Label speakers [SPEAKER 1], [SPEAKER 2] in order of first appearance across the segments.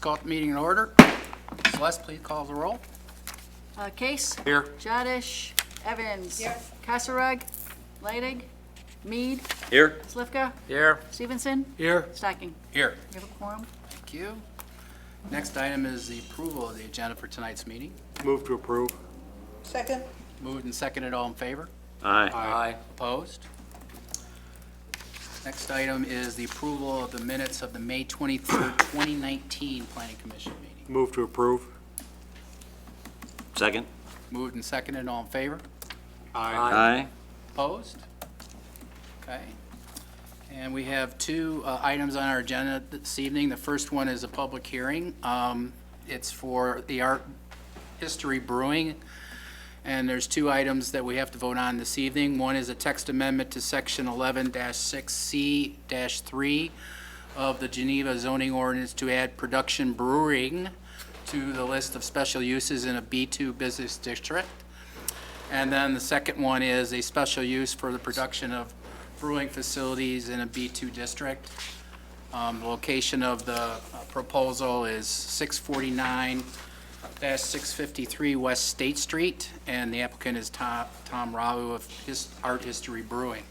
[SPEAKER 1] call the meeting in order. Celeste, please call the roll.
[SPEAKER 2] Case.
[SPEAKER 3] Here.
[SPEAKER 2] Jadish. Evans. Here. Kasserag. Leidig. Mead.
[SPEAKER 3] Here.
[SPEAKER 2] Slivka.
[SPEAKER 3] Here.
[SPEAKER 2] Stevenson.
[SPEAKER 3] Here.
[SPEAKER 2] Stocking.
[SPEAKER 1] Here.
[SPEAKER 2] You have a quorum?
[SPEAKER 1] Thank you. Next item is the approval of the agenda for tonight's meeting.
[SPEAKER 3] Move to approve.
[SPEAKER 4] Second.
[SPEAKER 1] Moved and seconded, all in favor?
[SPEAKER 3] Aye.
[SPEAKER 1] Opposed? Next item is the approval of the minutes of the May 23rd, 2019 Planning Commission meeting.
[SPEAKER 3] Move to approve.
[SPEAKER 5] Second.
[SPEAKER 1] Moved and seconded, all in favor?
[SPEAKER 5] Aye.
[SPEAKER 1] Opposed? Okay. And we have two items on our agenda this evening. The first one is a public hearing. It's for the History Brewing, and there's two items that we have to vote on this evening. One is a text amendment to Section 11-6C-3 of the Geneva zoning ordinance to add production brewing to the list of special uses in a B2 business district. And then the second one is a special use for the production of brewing facilities in a B2 district. The location of the proposal is 649-653 West State Street, and the applicant is Tom Rahu of Art History Brewing.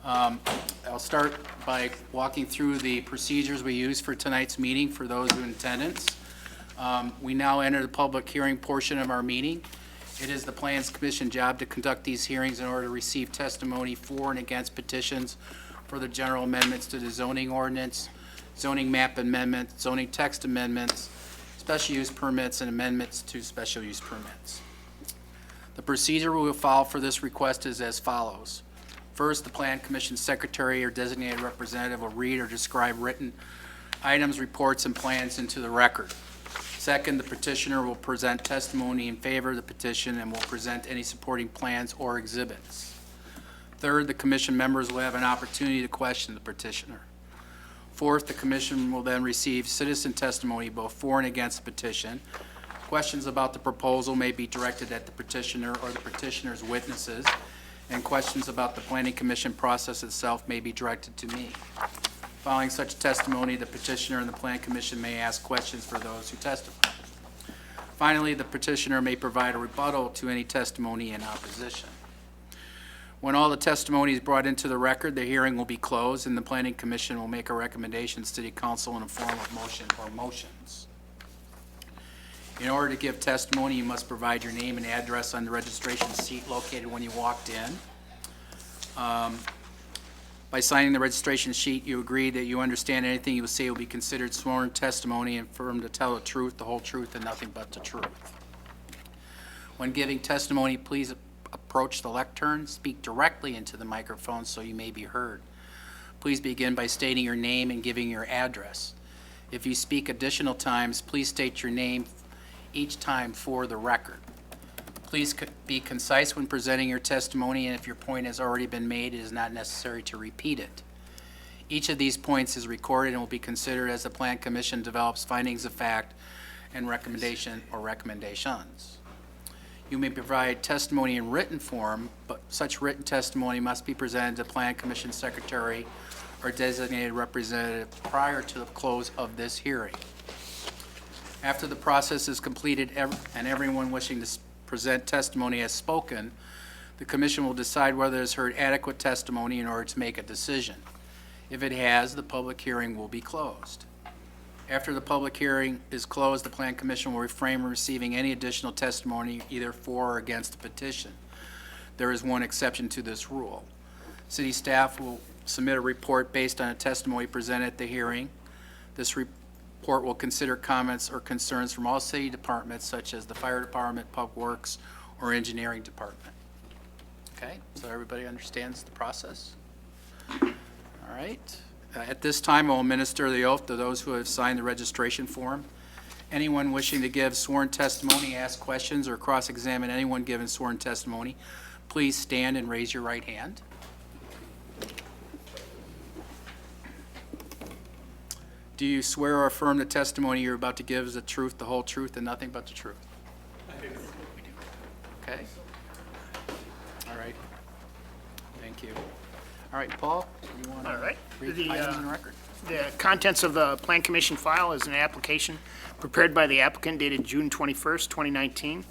[SPEAKER 1] I'll start by walking through the procedures we use for tonight's meeting for those in attendance. We now enter the public hearing portion of our meeting. It is the Plans Commission job to conduct these hearings in order to receive testimony for and against petitions for the general amendments to the zoning ordinance, zoning map amendments, zoning text amendments, special use permits, and amendments to special use permits. The procedure we will follow for this request is as follows. First, the Plan Commission Secretary or designated representative will read or describe written items, reports, and plans into the record. Second, the petitioner will present testimony in favor of the petition and will present any supporting plans or exhibits. Third, the commission members will have an opportunity to question the petitioner. Fourth, the commission will then receive citizen testimony both for and against the petition. Questions about the proposal may be directed at the petitioner or the petitioner's witnesses, and questions about the planning commission process itself may be directed to me. Following such testimony, the petitioner and the Plan Commission may ask questions for those who testify. Finally, the petitioner may provide a rebuttal to any testimony in opposition. When all the testimony is brought into the record, the hearing will be closed, and the Planning Commission will make a recommendation to the council in a form of motion or motions. In order to give testimony, you must provide your name and address on the registration sheet located when you walked in. By signing the registration sheet, you agree that you understand anything you will say will be considered sworn testimony and firm to tell the truth, the whole truth, and nothing but the truth. When giving testimony, please approach the lectern, speak directly into the microphone so you may be heard. Please begin by stating your name and giving your address. If you speak additional times, please state your name each time for the record. Please be concise when presenting your testimony, and if your point has already been made, it is not necessary to repeat it. Each of these points is recorded and will be considered as the Plan Commission develops findings of fact and recommendation or recommendations. You may provide testimony in written form, but such written testimony must be presented to the Plan Commission Secretary or designated representative prior to the close of this hearing. After the process is completed and everyone wishing to present testimony as spoken, the commission will decide whether it has heard adequate testimony in order to make a decision. If it has, the public hearing will be closed. After the public hearing is closed, the Plan Commission will refrain from receiving any additional testimony either for or against the petition. There is one exception to this rule. City staff will submit a report based on a testimony presented at the hearing. This report will consider comments or concerns from all city departments such as the fire department, public works, or engineering department. Okay, so everybody understands the process? All right. At this time, I will administer the oath to those who have signed the registration form. Anyone wishing to give sworn testimony, ask questions, or cross-examine anyone giving sworn testimony, please stand and raise your right hand. Do you swear or affirm the testimony you're about to give is the truth, the whole truth, and nothing but the truth? I do. Okay. All right. Thank you. All right, Paul, you want
[SPEAKER 4] All
[SPEAKER 1] to
[SPEAKER 4] right.
[SPEAKER 1] read
[SPEAKER 4] The,
[SPEAKER 1] the items in the record?
[SPEAKER 4] The contents of the Plan Commission file is an application prepared by the applicant dated June 21st, 2019,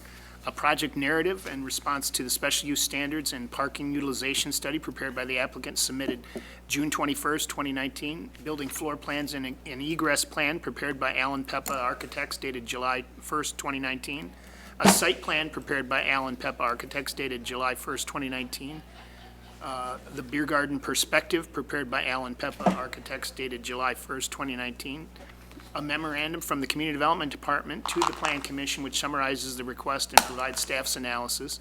[SPEAKER 4] a project narrative in response to the special use standards and parking utilization study prepared by the applicant submitted June 21st, 2019, building floor plans and an egress plan prepared by Allen Peppa Architects dated July 1st, 2019, a site plan prepared by Allen Peppa Architects dated July 1st, 2019, the beer garden perspective prepared by Allen Peppa Architects dated July 1st, 2019, a memorandum from the Community Development Department to the Plan Commission which summarizes the request and provides staff's analysis,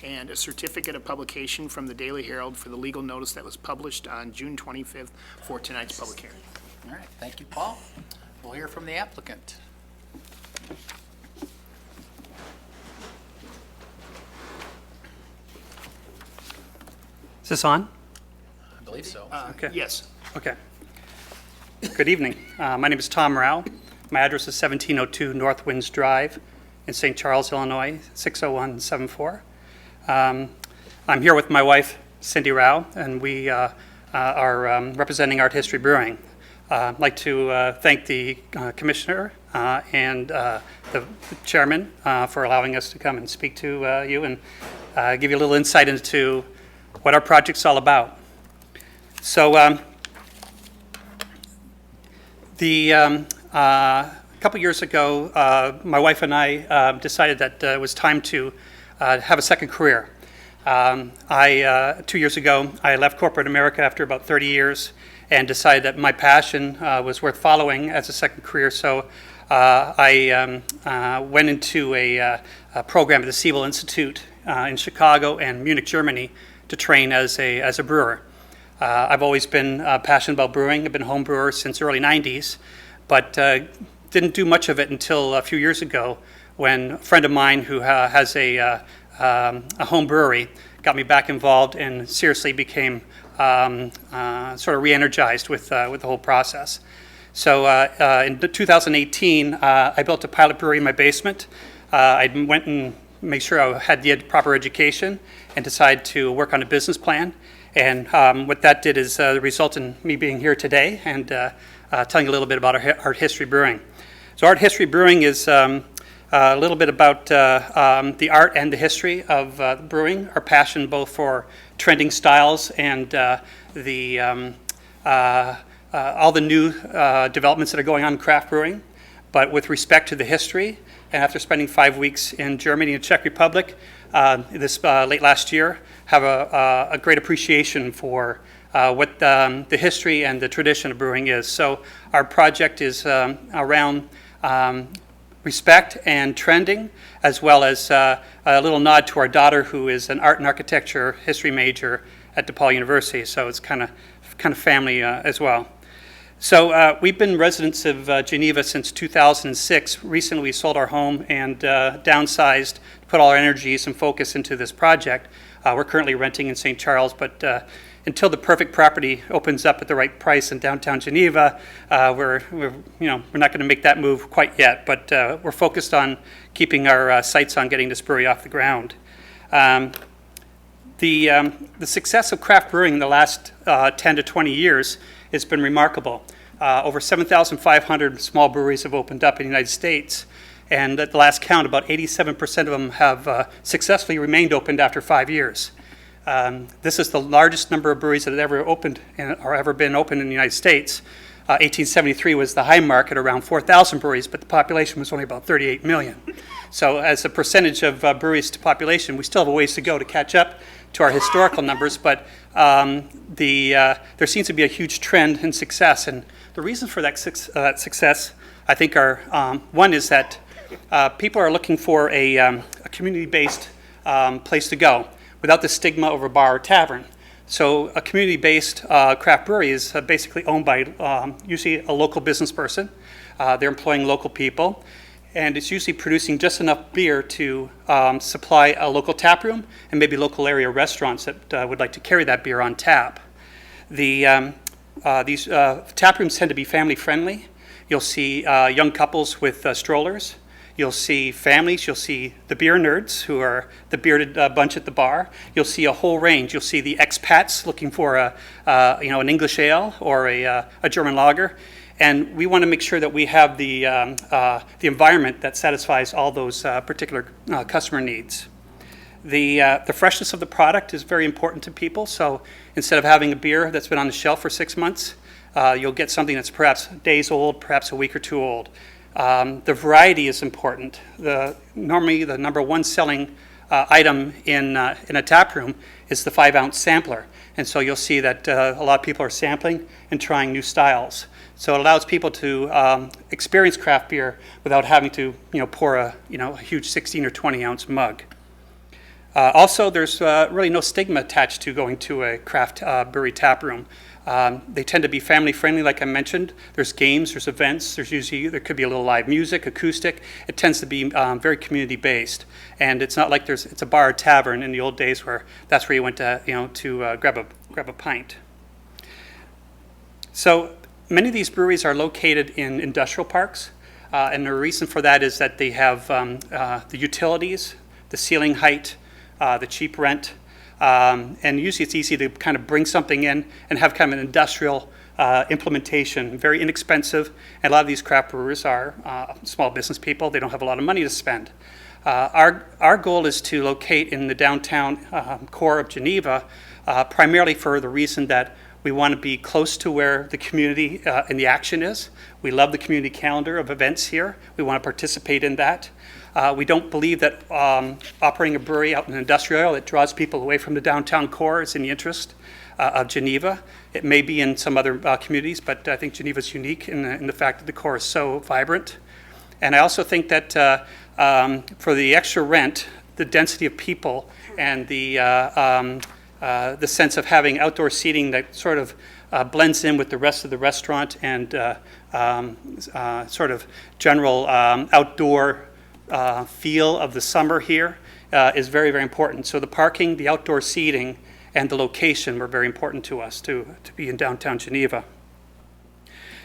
[SPEAKER 4] and a certificate of publication from the Daily Herald for the legal notice that was published on June 25th for tonight's public hearing.
[SPEAKER 1] All right, thank you, Paul. We'll hear from the applicant.
[SPEAKER 6] Is this on?
[SPEAKER 1] I believe so.
[SPEAKER 6] Okay.
[SPEAKER 4] Yes.
[SPEAKER 6] Okay. Good evening. My name is Tom Rao. My address is 1702 North Winds Drive in St. Charles, Illinois, 60174. I'm here with my wife, Cindy Rao, and we are representing Art History Brewing. I'd like to thank the commissioner and the chairman for allowing us to come and speak to you and give you a little insight into what our project's all about. So a couple years ago, my wife and I decided that it was time to have a second career. 2 years ago, I left corporate America after about 30 years and decided that my passion was worth following as a second career. So I went into a program at the Siebel Institute in Chicago and Munich, Germany, to train as a brewer. I've always been passionate about brewing. I've been a home brewer since the early 90s, but didn't do much of it until a few years ago when a friend of mine who has a home brewery got me back involved and seriously became sort of re-energized with the whole process. So in 2018, I built a pilot brewery in my basement. I went and made sure I had the proper education and decided to work on a business plan. And what that did is result in me being here today and telling you a little bit about Art History Brewing. So Art History Brewing is a little bit about the art and the history of brewing, our passion both for trending styles and all the new developments that are going on in craft brewing, but with respect to the history. And after spending 5 weeks in Germany and Czech Republic this late last year, have a great appreciation for what the history and the tradition of brewing is. So our project is around respect and trending, as well as a little nod to our daughter, who is an art and architecture history major at DePaul University. So it's kind of family as well. So we've been residents of Geneva since 2006. Recently we sold our home and downsized to put all our energies and focus into this project. We're currently renting in St. Charles, but until the perfect property opens up at the right price in downtown Geneva, we're not going to make that move quite yet, but we're focused on keeping our sights on getting this brewery off the ground. The success of craft brewing in the last 10 to 20 years has been remarkable. Over 7,500 small breweries have opened up in the United States, and at the last count, about 87% of them have successfully remained opened after 5 years. This is the largest number of breweries that have ever opened or ever been opened in the United States. 1873 was the high mark at around 4,000 breweries, but the population was only about 38 million. So as a percentage of breweries to population, we still have a ways to go to catch up to our historical numbers, but there seems to be a huge trend in success. And the reasons for that success, I think, are one is that people are looking for a community-based place to go without the stigma of a bar or tavern. So a community-based craft brewery is basically owned by usually a local business person. They're employing local people, and it's usually producing just enough beer to supply a local tap room and maybe local area restaurants that would like to carry that beer on tap. These tap rooms tend to be family friendly. You'll see young couples with strollers. You'll see families, you'll see the beer nerds, who are the bearded bunch at the bar. You'll see a whole range. You'll see the expats looking for an English ale or a German lager. And we want to make sure that we have the environment that satisfies all those particular customer needs. The freshness of the product is very important to people. So instead of having a beer that's been on the shelf for 6 months, you'll get something that's perhaps days old, perhaps a week or two old. The variety is important. Normally, the number one selling item in a tap room is the 5-ounce sampler. And so you'll see that a lot of people are sampling and trying new styles. So it allows people to experience craft beer without having to pour a huge 16 or 20-ounce mug. Also, there's really no stigma attached to going to a craft brewery tap room. They tend to be family friendly, like I mentioned. There's games, there's events, there could be a little live music, acoustic. It tends to be very community based, and it's not like it's a bar or tavern in the old days where that's where you went to grab a pint. So many of these breweries are located in industrial parks, and the reason for that is that they have the utilities, the ceiling height, the cheap rent. And usually it's easy to kind of bring something in and have kind of an industrial implementation, very inexpensive. And a lot of these craft brewers are small business people. They don't have a lot of money to spend. Our goal is to locate in the downtown core of Geneva, primarily for the reason that we want to be close to where the community and the action is. We love the community calendar of events here. We want to participate in that. We don't believe that operating a brewery out in an industrial area that draws people away from the downtown core is in the interest of Geneva. It may be in some other communities, but I think Geneva is unique in the fact that the core is so vibrant. And I also think that for the extra rent, the density of people and the sense of having outdoor seating that sort of blends in with the rest of the restaurant and sort of general outdoor feel of the summer here is very, very important. So the parking, the outdoor seating, and the location were very important to us to be in downtown Geneva.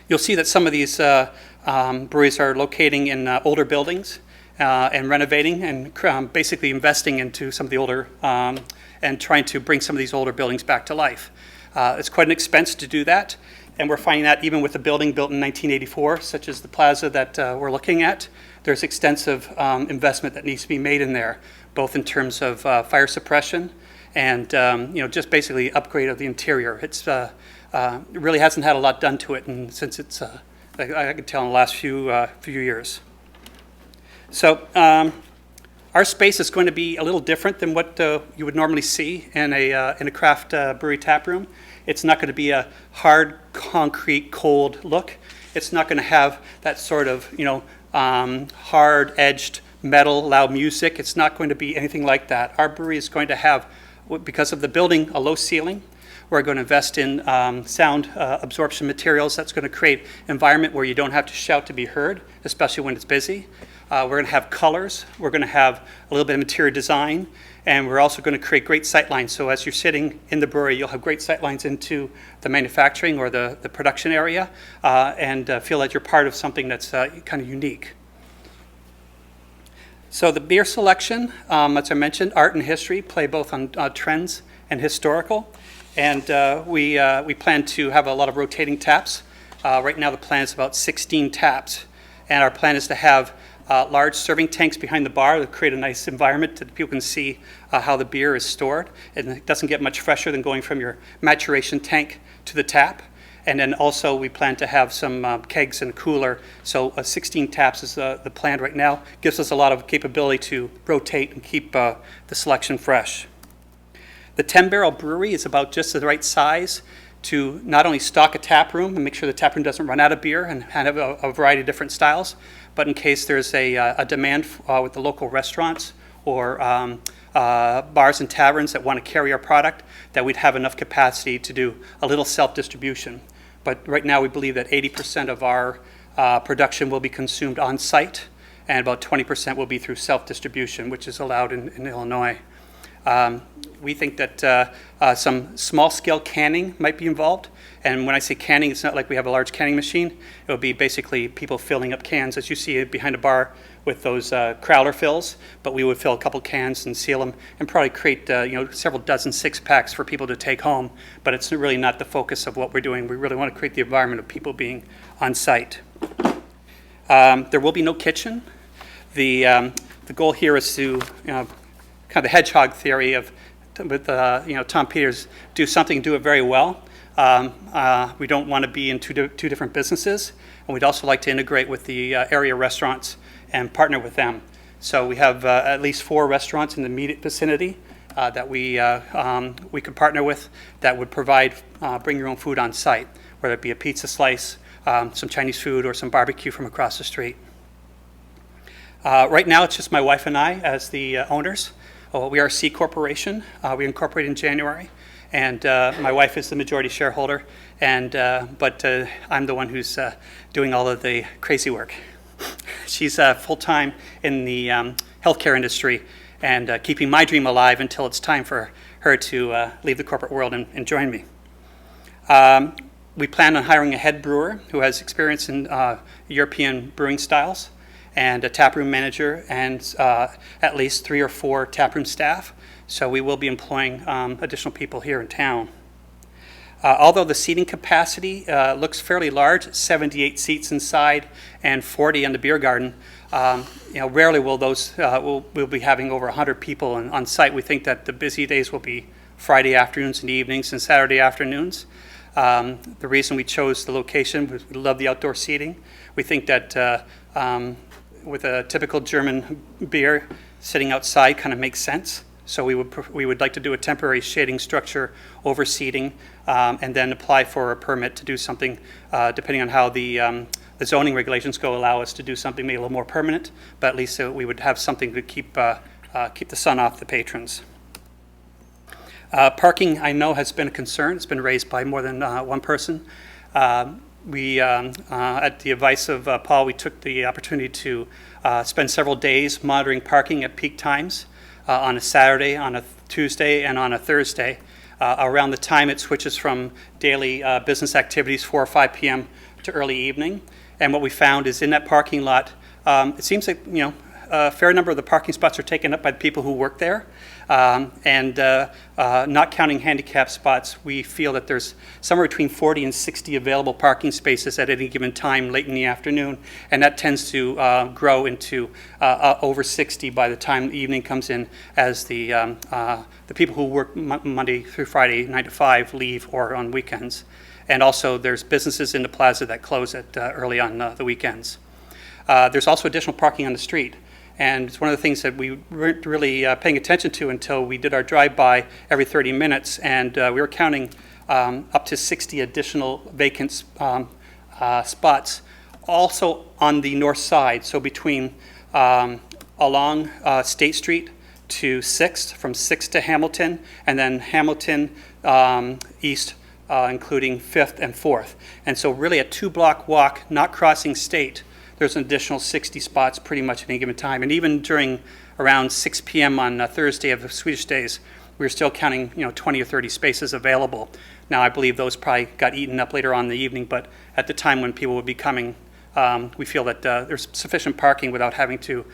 [SPEAKER 6] You'll see that some of these breweries are locating in older buildings and renovating and basically investing into some of the older and trying to bring some of these older buildings back to life. It's quite an expense to do that, and we're finding that even with a building built in 1984, such as the plaza that we're looking at, there's extensive investment that needs to be made in there, both in terms of fire suppression and just basically upgrade of the interior. It really hasn't had a lot done to it, and since it's I can tell in the last few years. So our space is going to be a little different than what you would normally see in a craft brewery tap room. It's not going to be a hard, concrete, cold look. It's not going to have that sort of hard-edged metal, loud music. It's not going to be anything like that. Our brewery is going to have, because of the building, a low ceiling. We're going to invest in sound absorption materials. That's going to create an environment where you don't have to shout to be heard, especially when it's busy. We're going to have colors. We're going to have a little bit of interior design. And we're also going to create great sight lines. So as you're sitting in the brewery, you'll have great sight lines into the manufacturing or the production area and feel that you're part of something that's kind of unique. So the beer selection, as I mentioned, art and history play both on trends and historical. And we plan to have a lot of rotating taps. Right now the plan is about 16 taps. And our plan is to have large serving tanks behind the bar to create a nice environment that people can see how the beer is stored. And it doesn't get much fresher than going from your maturation tank to the tap. And then also we plan to have some kegs and a cooler. So 16 taps is the plan right now. Gives us a lot of capability to rotate and keep the selection fresh. The 10-barrel brewery is about just the right size to not only stock a tap room and make sure the tap room doesn't run out of beer and have a variety of different styles, but in case there's a demand with the local restaurants or bars and taverns that want to carry our product, that we'd have enough capacity to do a little self-distribution. But right now we believe that 80% of our production will be consumed on site and about 20% will be through self-distribution, which is allowed in Illinois. We think that some small-scale canning might be involved. And when I say canning, it's not like we have a large canning machine. It will be basically people filling up cans, as you see behind a bar with those crowler fills. But we would fill a couple cans and seal them and probably create several dozen six-packs for people to take home. But it's really not the focus of what we're doing. We really want to create the environment of people being on site. There will be no kitchen. The goal here is to, kind of the hedgehog theory of, with Tom Peters, do something, do it very well. We don't want to be in two different businesses, and we'd also like to integrate with the area restaurants and partner with them. So we have at least 4 restaurants in the immediate vicinity that we could partner with that would provide bring your own food on site, whether it be a pizza slice, some Chinese food, or some barbecue from across the street. Right now, it's just my wife and I as the owners. We are a C corporation. We incorporated in January, and my wife is the majority shareholder. But I'm the one who's doing all of the crazy work. She's full-time in the healthcare industry and keeping my dream alive until it's time for her to leave the corporate world and join me. We plan on hiring a head brewer who has experience in European brewing styles, and a taproom manager, and at least 3 or 4 taproom staff. So we will be employing additional people here in town. Although the seating capacity looks fairly large, 78 seats inside and 40 in the beer garden, rarely will those we'll be having over 100 people on site. We think that the busy days will be Friday afternoons and evenings and Saturday afternoons. The reason we chose the location was we love the outdoor seating. We think that with a typical German beer, sitting outside kind of makes sense. So we would like to do a temporary shading structure over seating, and then apply for a permit to do something, depending on how the zoning regulations go, allow us to do something maybe a little more permanent, but at least we would have something to keep the sun off the patrons. Parking, I know, has been a concern. It's been raised by more than one person. We, at the advice of Paul, we took the opportunity to spend several days monitoring parking at peak times on a Saturday, on a Tuesday, and on a Thursday, around the time it switches from daily business activities, 4 or 5 p.m. to early evening. And what we found is in that parking lot, it seems like, a fair number of the parking spots are taken up by the people who work there. And not counting handicap spots, we feel that there's somewhere between 40 and 60 available parking spaces at any given time late in the afternoon, and that tends to grow into over 60 by the time the evening comes in, as the people who work Monday through Friday, 9 to 5, leave, or on weekends. And also there's businesses in the plaza that close at early on the weekends. There's also additional parking on the street. And it's one of the things that we weren't really paying attention to until we did our drive-by every 30 minutes, and we were counting up to 60 additional vacant spots, also on the north side, so between along State Street to 6th, from 6th to Hamilton, and then Hamilton east, including 5th and 4th. And so really a 2-block walk, not crossing State, there's an additional 60 spots pretty much at any given time. And even during around 6 p.m. on Thursday of the Swedish days, we were still counting 20 or 30 spaces available. Now I believe those probably got eaten up later on in the evening, but at the time when people would be coming, we feel that there's sufficient parking without having to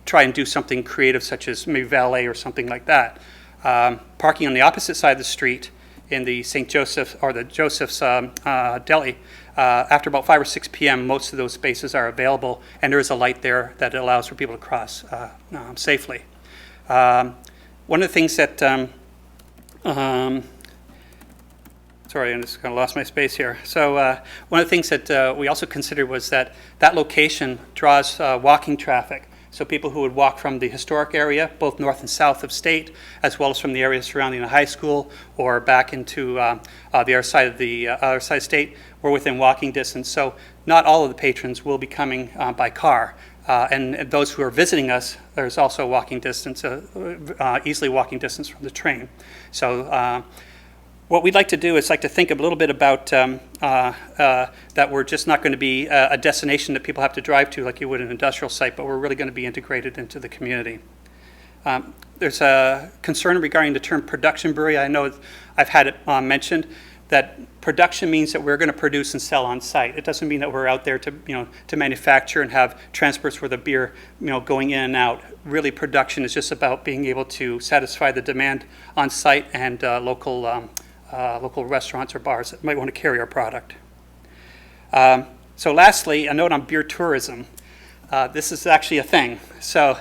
[SPEAKER 6] try and do something creative such as maybe valet or something like that. Parking on the opposite side of the street in the St. Joseph's or the Joseph's Deli, after about 5 or 6 p.m., most of those spaces are available, and there is a light there that allows for people to cross safely. One of the things that, sorry, I just kind of lost my space here. So one of the things that we also considered was that location draws walking traffic. So people who would walk from the historic area, both north and south of State, as well as from the area surrounding the high school or back into the other side of State, were within walking distance. So not all of the patrons will be coming by car. And those who are visiting us, there's also walking distance, easily walking distance from the train. So what we'd like to do is like to think a little bit about that we're just not going to be a destination that people have to drive to like you would an industrial site, but we're really going to be integrated into the community. There's a concern regarding the term production brewery. I know I've had it mentioned that production means that we're going to produce and sell on site. It doesn't mean that we're out there to, to manufacture and have transports for the beer, going in and out. Really, production is just about being able to satisfy the demand on site and local restaurants or bars that might want to carry our product. So lastly, a note on beer tourism. This is actually a thing. So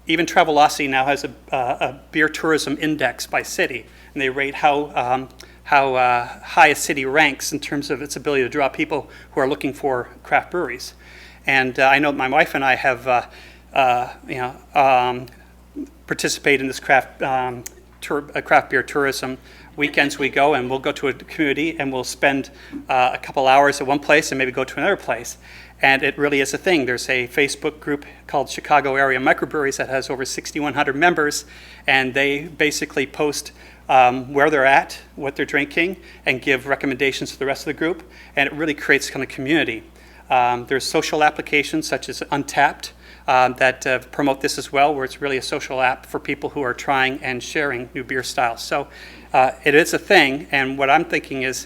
[SPEAKER 6] even Travelocity now has a beer tourism index by city, and they rate how high a city ranks in terms of its ability to draw people who are looking for craft breweries. And I know my wife and I have participated in this craft beer tourism. Weekends we go and we'll go to a community and we'll spend a couple hours at one place and maybe go to another place. And it really is a thing. There's a Facebook group called Chicago Area Microbreweries that has over 6,100 members, and they basically post where they're at, what they're drinking, and give recommendations to the rest of the group, and it really creates kind of community. There's social applications such as Untapped that promote this as well, where it's really a social app for people who are trying and sharing new beer styles. So it is a thing, and what I'm thinking is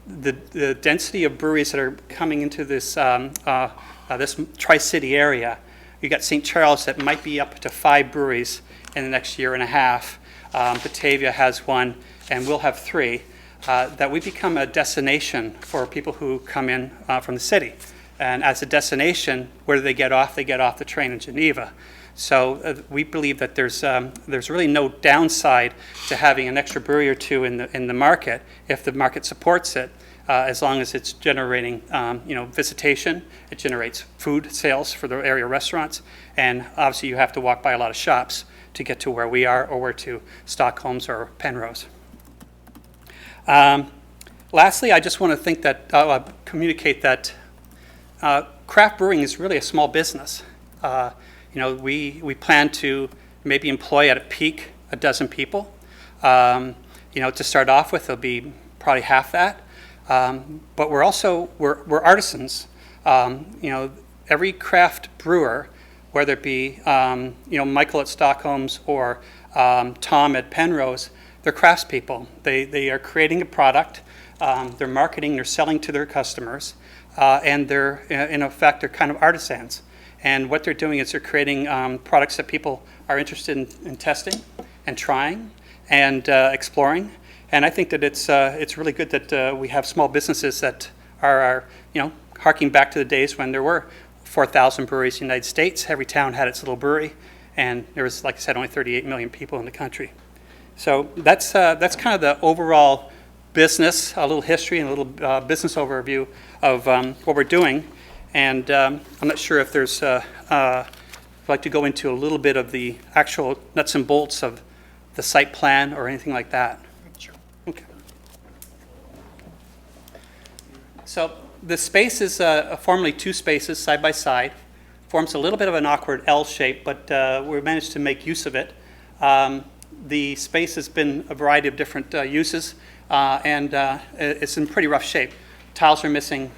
[SPEAKER 6] the density of breweries that are coming into this this Tri-City area. You got St. Charles that might be up to 5 breweries in the next year and a half. Batavia has 1, and we'll have 3. That we become a destination for people who come in from the city. And as a destination, where do they get off? They get off the train in Geneva. So we believe that there's really no downside to having an extra brewery or 2 in the market if the market supports it, as long as it's generating visitation. It generates food sales for the area restaurants, and obviously you have to walk by a lot of shops to get to where we are or where to Stockholm's or Penrose. Lastly, I just want to communicate that craft brewing is really a small business. We plan to maybe employ at a peak a dozen people. To start off with, it'll be probably half that. But we're artisans. Every craft brewer, whether it be Michael at Stockholm's or Tom at Penrose, they're craftspeople. They are creating a product. They're marketing. They're selling to their customers, and they're in effect they're kind of artisans. And what they're doing is they're creating products that people are interested in testing and trying and exploring. And I think that it's really good that we have small businesses that are harking back to the days when there were 4,000 breweries in the United States. Every town had its little brewery, and there was, like I said, only 38 million people in the country. So that's kind of the overall business, a little history and a little business overview of what we're doing. And I'm not sure if there's, I'd like to go into a little bit of the actual nuts and bolts of the site plan or anything like that. Sure. Okay. So the space is formerly 2 spaces side by side. Forms a little bit of an awkward L shape, but we managed to make use of it. The space has been a variety of different uses, and it's in pretty rough shape. Tiles are missing.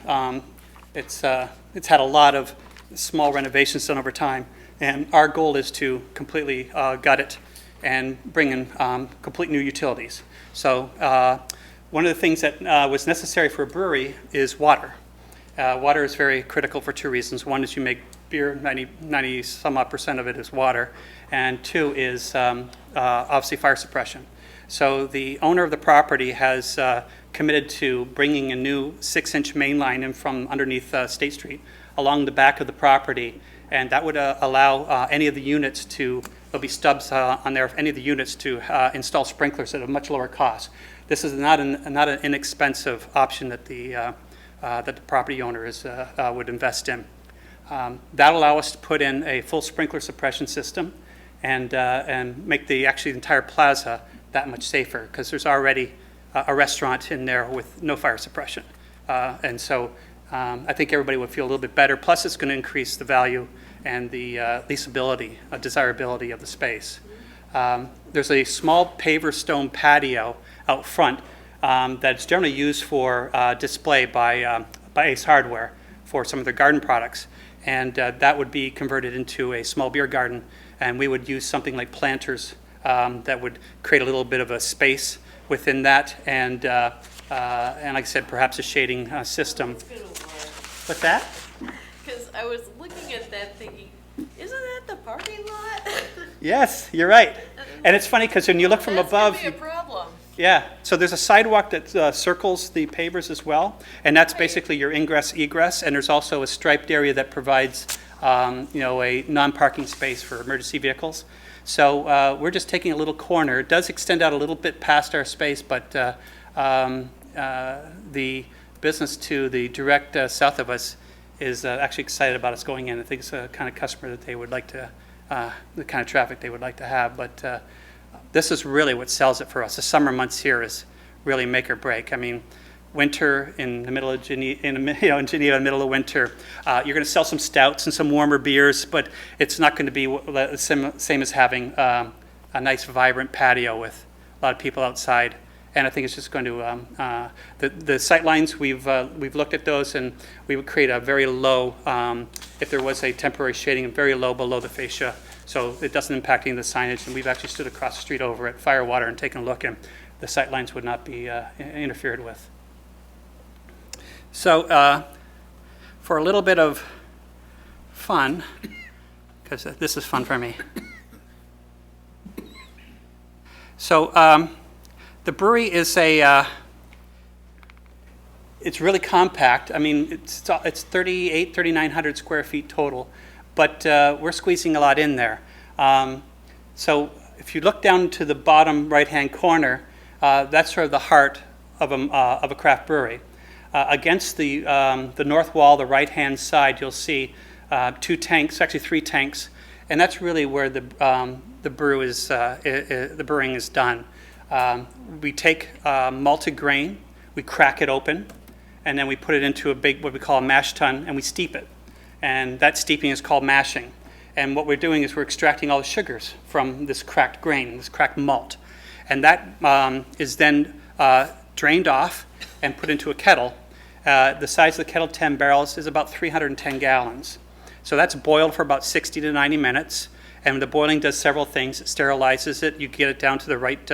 [SPEAKER 6] It's had a lot of small renovations done over time, and our goal is to completely gut it and bring in complete new utilities. So one of the things that was necessary for a brewery is water. Water is very critical for 2 reasons. One is you make beer, 90 some odd % of it is water, and 2 is obviously fire suppression. So the owner of the property has committed to bringing a new 6-inch main line in from underneath State Street along the back of the property, and that would allow any of the units there'll be stubs on there, any of the units to install sprinklers at a much lower cost. This is not an inexpensive option that the property owner would invest in. That'll allow us to put in a full sprinkler suppression system and make the entire plaza that much safer, because there's already a restaurant in there with no fire suppression. And so I think everybody would feel a little bit better. Plus, it's going to increase the value and the leasability, desirability of the space. There's a small paver stone patio out front that's generally used for display by Ace Hardware for some of their garden products. And that would be converted into a small beer garden And we would use something like planters that would create a little bit of a space within that, and like I said, perhaps a shading system.
[SPEAKER 5] It's gonna work.
[SPEAKER 6] What's that?
[SPEAKER 5] Because I was looking at that thinking, isn't that the parking lot?
[SPEAKER 6] Yes, you're right. And it's funny because when you look from above,
[SPEAKER 5] That's gonna be a problem.
[SPEAKER 6] yeah, so there's a sidewalk that circles the pavers as well, and that's basically your ingress egress, and there's also a striped area that provides a non-parking space for emergency vehicles. So we're just taking a little corner. It does extend out a little bit past our space, but the business to the direct south of us is actually excited about us going in. I think it's the kind of customer that they would like to, the kind of traffic they would like to have. But this is really what sells it for us. The summer months here is really make or break. I mean, winter in the middle of Geneva, in the middle of winter, you're going to sell some stouts and some warmer beers, but it's not going to be the same as having a nice, vibrant patio with a lot of people outside. And I think it's just going to the sight lines. We've looked at those, and we would create a very low, if there was a temporary shading, very low below the fascia, so it doesn't impact any of the signage. And we've actually stood across the street over at Firewater and taken a look, and the sight lines would not be interfered with. So for a little bit of fun, because this is fun for me. So the brewery is it's really compact. I mean, it's 3,900 square feet total, but we're squeezing a lot in there. So if you look down to the bottom right-hand corner, that's sort of the heart of a craft brewery. Against the north wall, the right-hand side, you'll see 2 tanks, actually 3 tanks, and that's really where the brewing is done. We take malted grain, we crack it open, and then we put it into a big, what we call a mash tun, and we steep it. And that steeping is called mashing. And what we're doing is we're extracting all the sugars from this cracked grain, this cracked malt. And that is then drained off and put into a kettle. The size of the kettle, 10 barrels, is about 310 gallons. So that's boiled for about 60 to 90 minutes. And the boiling does several things. It sterilizes it. You get it down to the right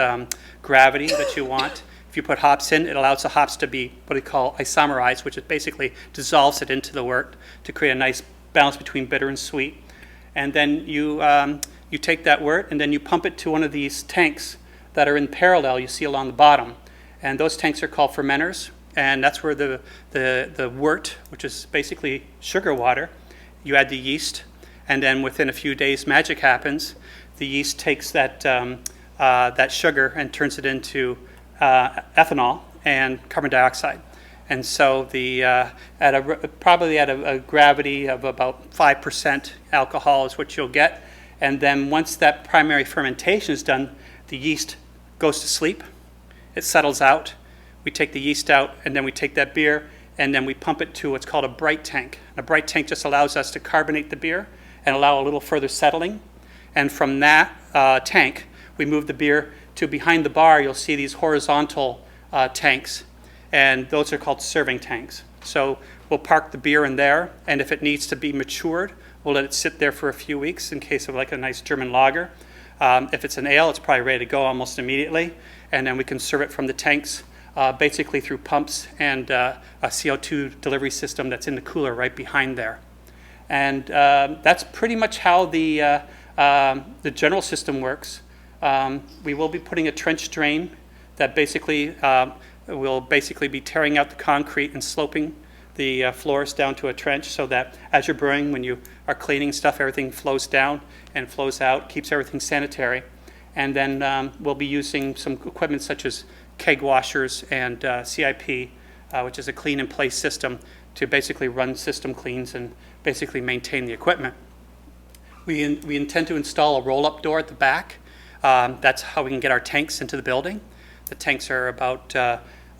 [SPEAKER 6] gravity that you want. If you put hops in, it allows the hops to be what we call isomerized, which is basically dissolves it into the wort to create a nice balance between bitter and sweet. And then you take that wort and then you pump it to one of these tanks that are in parallel you see along the bottom. And those tanks are called fermenters. And that's where the wort, which is basically sugar water, you add the yeast. And then within a few days, magic happens. The yeast takes that sugar and turns it into ethanol and carbon dioxide. And so probably at a gravity of about 5% alcohol is what you'll get. And then once that primary fermentation is done, the yeast goes to sleep. It settles out. We take the yeast out, and then we take that beer, and then we pump it to what's called a bright tank. A bright tank just allows us to carbonate the beer and allow a little further settling. And from that tank, we move the beer to behind the bar. You'll see these horizontal tanks, and those are called serving tanks. So we'll park the beer in there, and if it needs to be matured, we'll let it sit there for a few weeks in case of like a nice German lager. If it's an ale, it's probably ready to go almost immediately, and then we can serve it from the tanks basically through pumps and a CO2 delivery system that's in the cooler right behind there. And that's pretty much how the general system works. We will be putting a trench drain that basically will be tearing out the concrete and sloping the floors down to a trench so that as you're brewing, when you are cleaning stuff, everything flows down and flows out, keeps everything sanitary. And then we'll be using some equipment such as keg washers and CIP, which is a clean in place system to basically run system cleans and basically maintain the equipment. We intend to install a roll-up door at the back. That's how we can get our tanks into the building. The tanks are about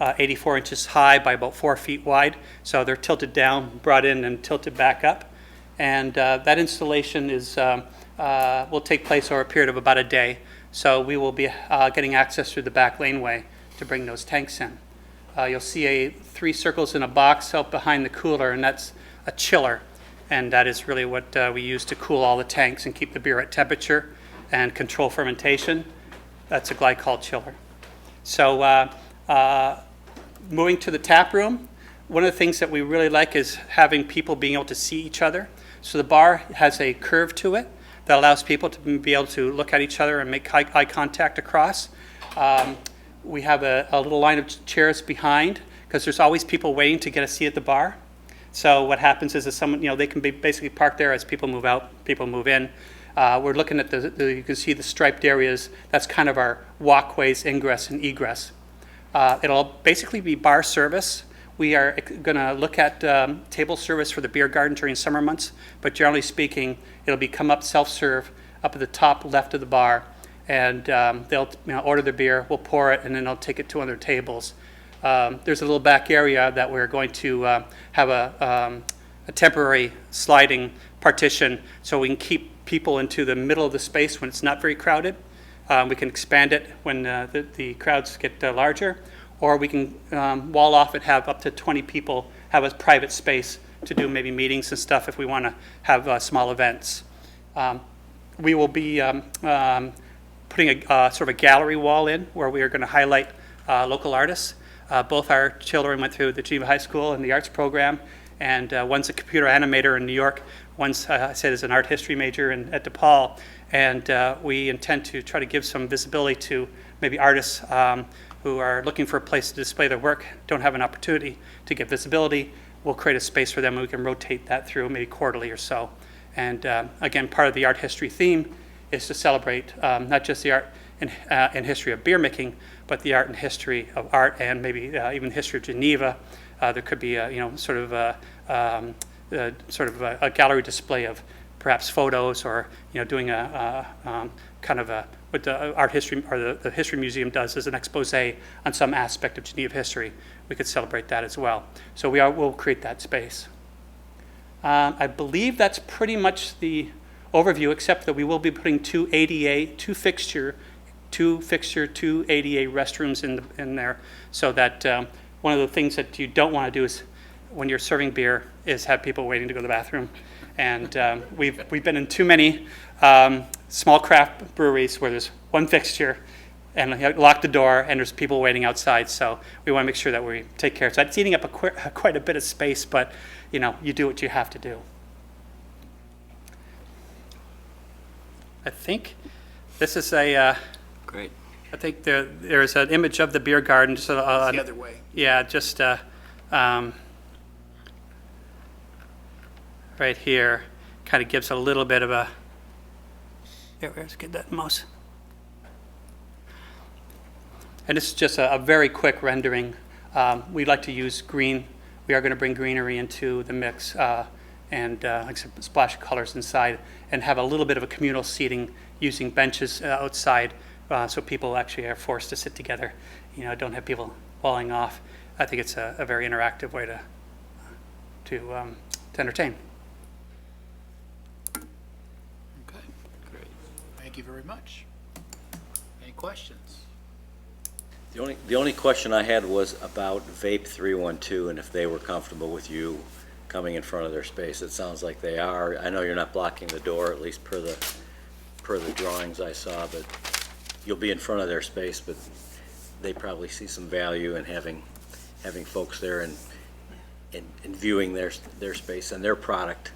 [SPEAKER 6] 84 inches high by about 4 feet wide, so they're tilted down, brought in, and tilted back up. And that installation will take place over a period of about a day. So we will be getting access through the back laneway to bring those tanks in. You'll see 3 circles in a box out behind the cooler, and that's a chiller. and that is really what we use to cool all the tanks and keep the beer at temperature and control fermentation. That's a glycol chiller. So moving to the tap room, one of the things that we really like is having people being able to see each other. So the bar has a curve to it that allows people to be able to look at each other and make eye contact across. We have a little line of chairs behind because there's always people waiting to get a seat at the bar. So what happens is that someone, they can be basically parked there as people move out, people move in. We're looking at you can see the striped areas. That's kind of our walkways, ingress and egress. It'll basically be bar service. We are going to look at table service for the beer garden during summer months, but generally speaking, it'll be come up self-serve up at the top left of the bar, and they'll order their beer, we'll pour it, and then they'll take it to other tables. There's a little back area that we're going to have a temporary sliding partition so we can keep people into the middle of the space when it's not very crowded. We can expand it when the crowds get larger, or we can wall off and have up to 20 people have a private space to do maybe meetings and stuff if we want to have small events. We will be putting a sort of a gallery wall in where we are going to highlight local artists. Both our children went through the Geneva High School and the arts program, and one's a computer animator in New York. One's, I said, is an art history major at DePaul, and we intend to try to give some visibility to maybe artists who are looking for a place to display their work, don't have an opportunity to get visibility. We'll create a space for them and we can rotate that through maybe quarterly or so. And again, part of the art history theme is to celebrate not just the art and history of beer making, but the art and history of art and maybe even history of Geneva. There could be sort of a gallery display of perhaps photos, or doing a kind of a what the art history or the history museum does is an expose on some aspect of Geneva history. We could celebrate that as well. So we'll create that space. I believe that's pretty much the overview, except that we will be putting two fixture, two ADA restrooms in there, so that one of the things that you don't want to do is when you're serving beer is have people waiting to go to the bathroom. And we've been in too many small craft breweries where there's one fixture and you lock the door and there's people waiting outside. So we want to make sure that we take care of it. So it's eating up quite a bit of space, but you do what you have to do. I think this is
[SPEAKER 3] Great.
[SPEAKER 6] I think there's an image of the beer garden. Just
[SPEAKER 4] The other way.
[SPEAKER 6] Yeah, just right here, kind of gives a little bit of a. Let's get that mouse. And this is just a very quick rendering. We'd like to use green. We are going to bring greenery into the mix and like I said, splash of colors inside, and have a little bit of a communal seating using benches outside, so people actually are forced to sit together. Don't have people falling off. I think it's a very interactive way to entertain.
[SPEAKER 1] Okay, great. Thank you very much. Any questions?
[SPEAKER 7] The only question I had was about Vape 312 and if they were comfortable with you coming in front of their space. It sounds like they are. I know you're not blocking the door, at least per the drawings I saw, but you'll be in front of their space, but they probably see some value in having folks there and viewing their space and their product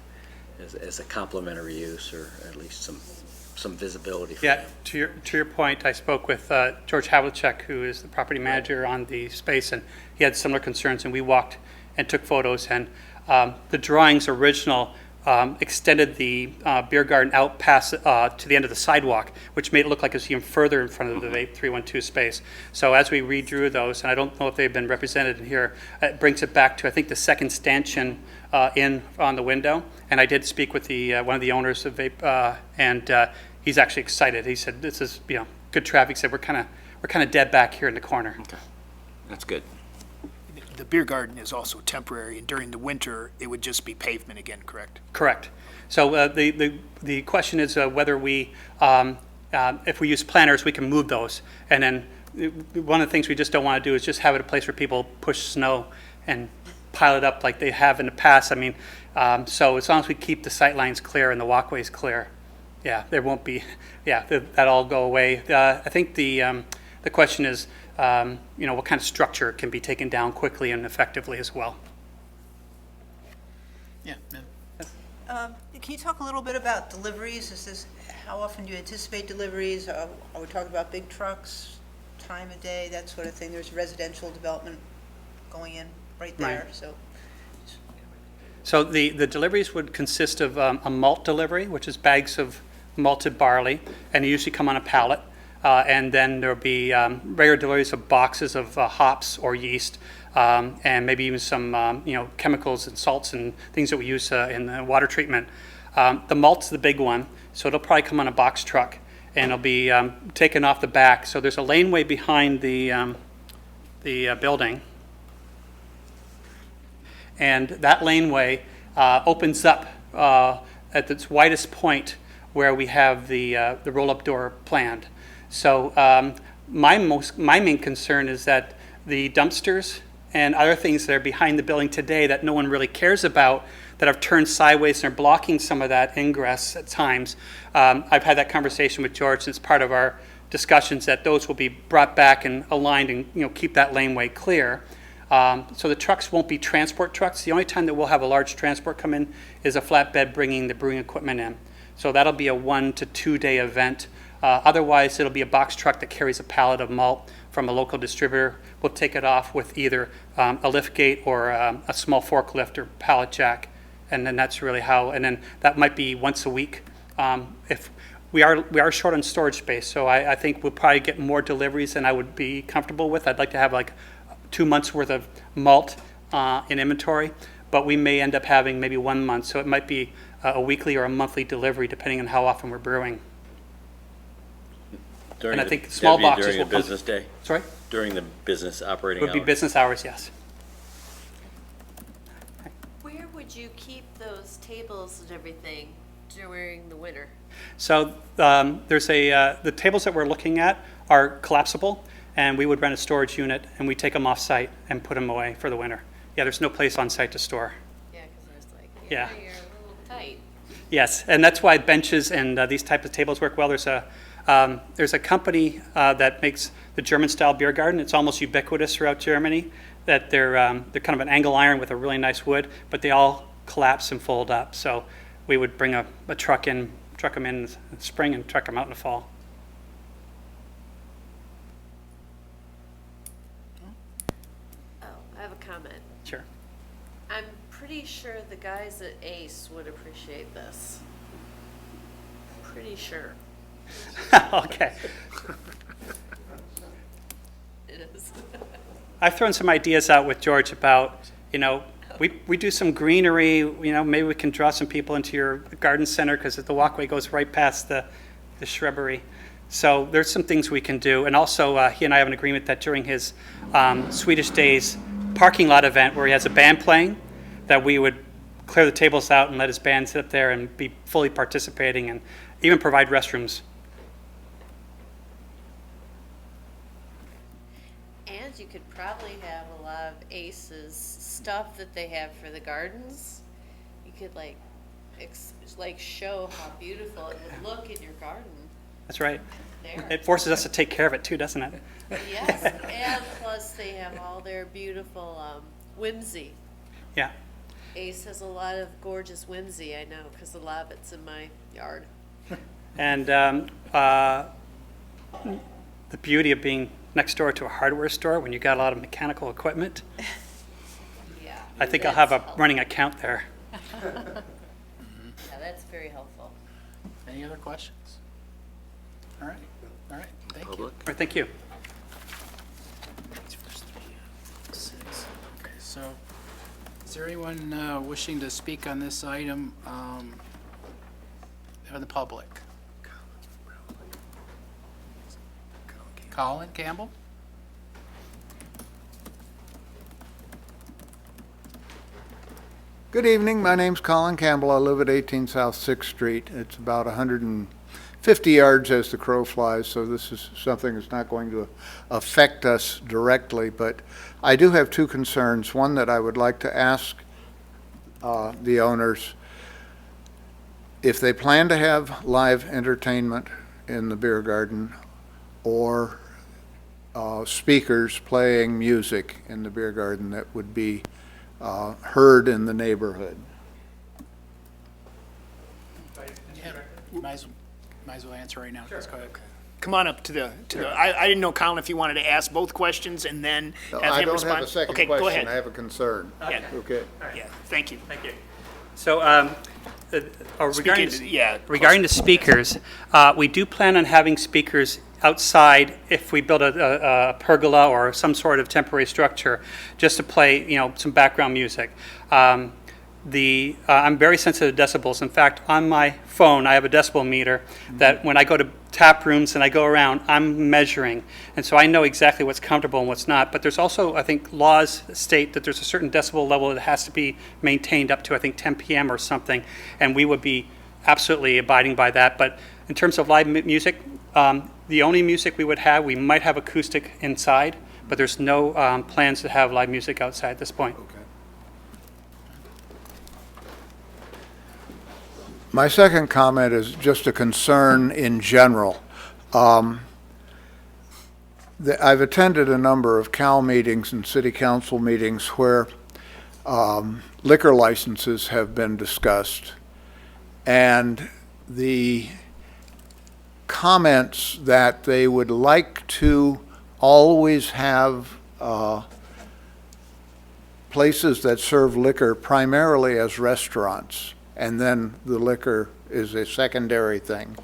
[SPEAKER 7] as a complementary use, or at least some visibility for
[SPEAKER 6] Yeah,
[SPEAKER 7] them.
[SPEAKER 6] to your point, I spoke with George Havlicek, who is the property manager on the space, and he had similar concerns, and we walked and took photos, and the drawings original extended the beer garden out past to the end of the sidewalk, which made it look like it was even further in front of the Vape 312 space. So as we redrew those, and I don't know if they've been represented in here, it brings it back to, I think, the second stanchion in on the window. And I did speak with one of the owners of Vape, and he's actually excited. He said, "This is good traffic." He said, "We're kind of dead back here in the corner."
[SPEAKER 7] Okay, that's good.
[SPEAKER 4] The beer garden is also temporary, and during the winter, it would just be pavement again, correct?
[SPEAKER 6] Correct. So the question is whether we, if we use planters, we can move those. And then one of the things we just don't want to do is just have it a place where people push snow and pile it up like they have in the past. I mean, so as long as we keep the sight lines clear and the walkways clear, yeah, there won't be, yeah, that'll all go away. I think the question is, what kind of structure can be taken down quickly and effectively as well.
[SPEAKER 1] Yeah, ma'am.
[SPEAKER 8] Can you talk a little bit about deliveries? How often do you anticipate deliveries? Are we talking about big trucks, time of day, that sort of thing? There's residential development going in right there,
[SPEAKER 6] Right.
[SPEAKER 8] so.
[SPEAKER 6] So the deliveries would consist of a malt delivery, which is bags of malted barley, and they usually come on a pallet. And then there'll be regular deliveries of boxes of hops or yeast, and maybe even some chemicals and salts and things that we use in the water treatment. The malt's the big one, so it'll probably come on a box truck, and it'll be taken off the back. So there's a laneway behind the building, and that laneway opens up at its widest point where we have the roll-up door planned. So my main concern is that the dumpsters and other things that are behind the building today that no one really cares about, that have turned sideways and are blocking some of that ingress at times. I've had that conversation with George, and it's part of our discussions that those will be brought back and aligned and keep that laneway clear. So the trucks won't be transport trucks. The only time that we'll have a large transport come in is a flatbed bringing the brewing equipment in. So that'll be a 1 to 2 day event. Otherwise, it'll be a box truck that carries a pallet of malt from a local distributor. We'll take it off with either a lift gate or a small forklift or pallet jack. And then that's really how, and then that might be once a week. If we are short on storage space, so I think we'll probably get more deliveries than I would be comfortable with. I'd like to have like 2 months worth of malt in inventory, but we may end up having maybe 1 month. So it might be a weekly or a monthly delivery depending on how often we're brewing. And I think small boxes
[SPEAKER 7] During
[SPEAKER 6] will
[SPEAKER 7] the
[SPEAKER 6] come.
[SPEAKER 7] business day?
[SPEAKER 6] Sorry?
[SPEAKER 7] During the business operating
[SPEAKER 6] Would
[SPEAKER 7] hours?
[SPEAKER 6] be business hours, yes.
[SPEAKER 5] Where would you keep those tables and everything during the winter?
[SPEAKER 6] So there's the tables that we're looking at are collapsible, and we would rent a storage unit, and we take them off-site and put them away for the winter. Yeah, there's no place on-site to store.
[SPEAKER 5] Yeah, because I was like,
[SPEAKER 6] Yeah.
[SPEAKER 5] you're a little tight.
[SPEAKER 6] Yes, and that's why benches and these types of tables work well. There's a company that makes the German-style beer garden. It's almost ubiquitous throughout Germany. That they're kind of an angle iron with a really nice wood, but they all collapse and fold up. So we would bring a truck in, truck them in the spring, and truck them out in the fall.
[SPEAKER 5] Oh, I have a comment.
[SPEAKER 6] Sure.
[SPEAKER 5] I'm pretty sure the guys at Ace would appreciate this. Pretty sure
[SPEAKER 6] Okay.
[SPEAKER 5] it is.
[SPEAKER 6] I've thrown some ideas out with George about, we do some greenery, maybe we can draw some people into your garden center because the walkway goes right past the shrubbery. So there's some things we can do. And also, he and I have an agreement that during his Swedish Days parking lot event where he has a band playing, that we would clear the tables out and let his band sit up there and be fully participating and even provide restrooms.
[SPEAKER 5] And you could probably have a lot of Ace's stuff that they have for the gardens. You could show how beautiful it would look in your garden
[SPEAKER 6] That's right.
[SPEAKER 5] there.
[SPEAKER 6] It forces us to take care of it too, doesn't it?
[SPEAKER 5] Yes, and plus they have all their beautiful whimsy.
[SPEAKER 6] Yeah.
[SPEAKER 5] Ace has a lot of gorgeous whimsy, I know, because a lot of it's in my yard.
[SPEAKER 6] And the beauty of being next door to a hardware store when you got a lot of mechanical equipment,
[SPEAKER 5] Yeah.
[SPEAKER 6] I think I'll have a
[SPEAKER 5] That's
[SPEAKER 6] running account there.
[SPEAKER 5] helpful. Yeah, that's very helpful.
[SPEAKER 1] Any other questions? All right, thank you.
[SPEAKER 6] All right, thank you.
[SPEAKER 1] Okay, so is there anyone wishing to speak on this item from the public? Colin Campbell?
[SPEAKER 9] Good evening. My name's Colin Campbell. I live at 18 South 6th Street. It's about 150 50 yards as the crow flies, so this is something that's not going to affect us directly. But I do have two concerns. One that I would like to ask the owners, if they plan to have live entertainment in the beer garden or speakers playing music in the beer garden that would be heard in the neighborhood.
[SPEAKER 1] You might as well answer right now. Let's go ahead.
[SPEAKER 4] Come on up to the, I didn't know, Colin, if you wanted to ask both questions and then have
[SPEAKER 9] I
[SPEAKER 4] him
[SPEAKER 9] don't
[SPEAKER 4] respond.
[SPEAKER 9] have a second
[SPEAKER 4] Okay, go
[SPEAKER 9] question. I
[SPEAKER 4] ahead.
[SPEAKER 9] have a concern.
[SPEAKER 4] Yeah,
[SPEAKER 9] Okay.
[SPEAKER 4] yeah, thank you.
[SPEAKER 6] Thank you. So regarding,
[SPEAKER 4] Speaking- yeah,
[SPEAKER 6] regarding the speakers, we do plan on having speakers outside if we build a pergola or some sort of temporary structure, just to play, some background music. I'm very sensitive to decibels. In fact, on my phone, I have a decibel meter that when I go to tap rooms and I go around, I'm measuring. And so I know exactly what's comfortable and what's not. But there's also, I think, laws state that there's a certain decibel level that has to be maintained up to, I think, 10 p.m. or something. And we would be absolutely abiding by that. But in terms of live music, the only music we would have, we might have acoustic inside, but there's no plans to have live music outside at this point.
[SPEAKER 9] My second comment is just a concern in general. I've attended a number of CAL meetings and city council meetings where liquor licenses have been discussed, and the comments that they would like to always have places that serve liquor primarily as restaurants, and then the liquor is a secondary thing,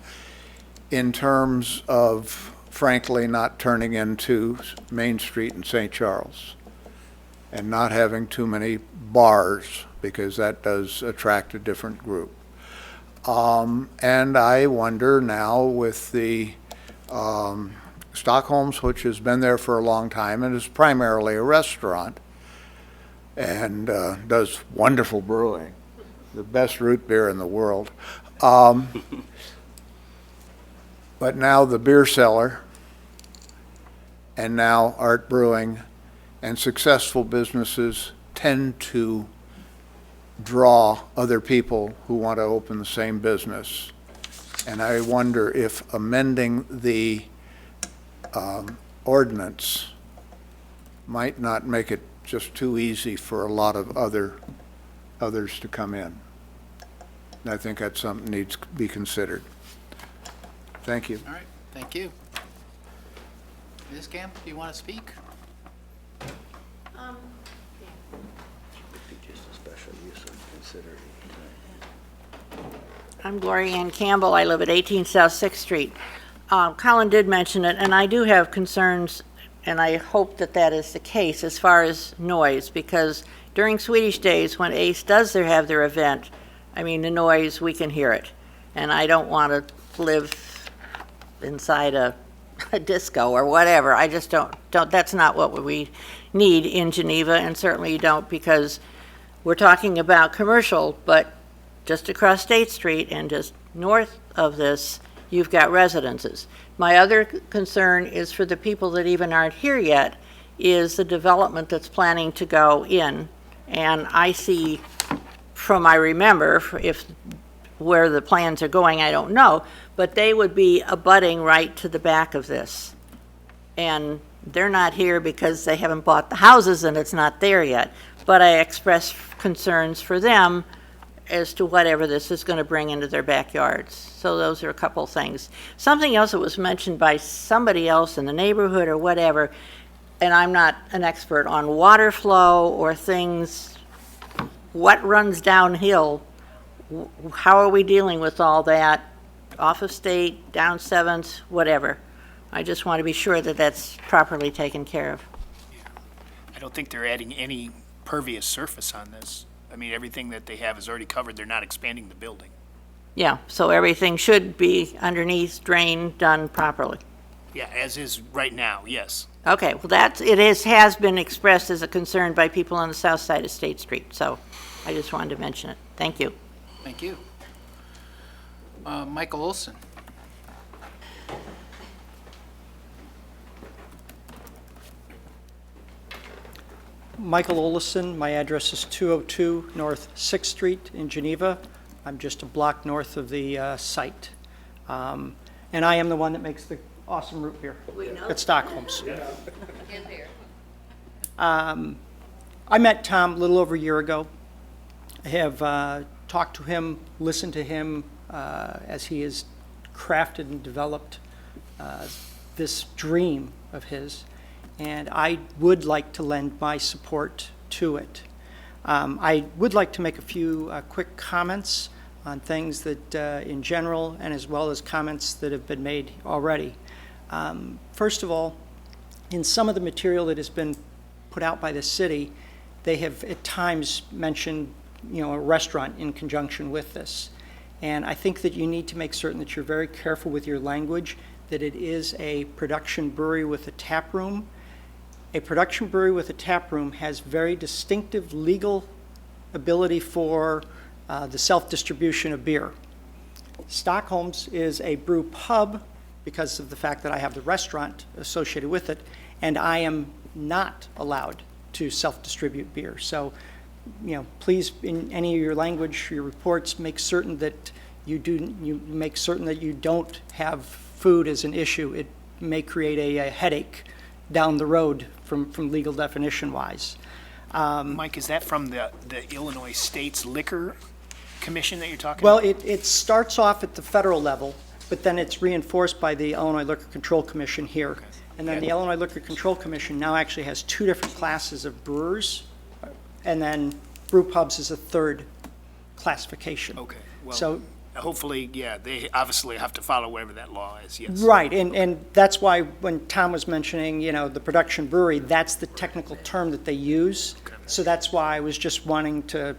[SPEAKER 9] in terms of, frankly, not turning into Main Street in St. Charles and not having too many bars, because that does attract a different group. And I wonder now with the Stockholm's, which has been there for a long time and is primarily a restaurant and does wonderful brewing, the best root beer in the world. But now the beer cellar, and now Art Brewing, and successful businesses tend to draw other people who want to open the same business. And I wonder if amending the ordinance might not make it just too easy for a lot of others to come in. And I think that's something that needs to be considered. Thank you.
[SPEAKER 1] All right, thank you. Ms. Camp, do you want to speak?
[SPEAKER 7] Just a special use of considered.
[SPEAKER 10] I'm Gloria Ann Campbell. I live at 18 South 6th Street. Colin did mention it, and I do have concerns, and I hope that that is the case as far as noise, because during Swedish Days, when Ace does have their event, I mean, the noise, we can hear it. And I don't want to live inside a disco or whatever. I just don't, that's not what we need in Geneva, and certainly you don't, because we're talking about commercial, but just across State Street and just north of this, you've got residences. My other concern is for the people that even aren't here yet, is the development that's planning to go in. And I see, from I remember, if where the plans are going, I don't know, but they would be abutting right to the back of this. And they're not here because they haven't bought the houses and it's not there yet. But I express concerns for them as to whatever this is going to bring into their backyards. So those are a couple things. Something else that was mentioned by somebody else in the neighborhood or whatever, and I'm not an expert on water flow or things, what runs downhill, how are we dealing with all that, off of State, down 7th, whatever. I just want to be sure that that's properly taken care of.
[SPEAKER 4] I don't think they're adding any pervious surface on this. I mean, everything that they have is already covered. They're not expanding the building.
[SPEAKER 10] Yeah, so everything should be underneath, drained, done properly.
[SPEAKER 4] Yeah, as is right now, yes.
[SPEAKER 10] Okay, well, has been expressed as a concern by people on the south side of State Street, so I just wanted to mention it. Thank you.
[SPEAKER 1] Thank you. Michael Olson.
[SPEAKER 11] Michael Olison, my address is 202 North 6th Street in Geneva. I'm just a block north of the site. And I am the one that makes the awesome root beer at Stockholm's.
[SPEAKER 5] And beer.
[SPEAKER 11] I met Tom a little over a year ago. I have talked to him, listened to him as he has crafted and developed this dream of his, and I would like to lend my support to it. I would like to make a few quick comments on things that in general, and as well as comments that have been made already. First of all, in some of the material that has been put out by the city, they have at times mentioned, a restaurant in conjunction with this. And I think that you need to make certain that you're very careful with your language, that it is a production brewery with a tap room. A production brewery with a tap room has very distinctive legal ability for the self-distribution of beer. Stockholm's is a brew pub because of the fact that I have the restaurant associated with it, and I am not allowed to self-distribute beer. So, please, in any of your language, your reports, make certain that you make certain that you don't have food as an issue. It may create a headache down the road from legal definition-wise.
[SPEAKER 4] Mike, is that from the Illinois State's Liquor Commission that you're talking
[SPEAKER 11] Well,
[SPEAKER 4] about?
[SPEAKER 11] it starts off at the federal level, but then it's reinforced by the Illinois Liquor Control Commission here.
[SPEAKER 4] Okay.
[SPEAKER 11] And then the Illinois Liquor Control Commission now actually has two different classes of brewers, and then brew pubs is a third classification.
[SPEAKER 4] Okay, well,
[SPEAKER 11] So,
[SPEAKER 4] hopefully, yeah, they obviously have to follow whatever that law is, yes.
[SPEAKER 11] right, and that's why when Tom was mentioning, the production brewery, that's the technical term that they use.
[SPEAKER 4] Okay.
[SPEAKER 11] So that's why I was just wanting to,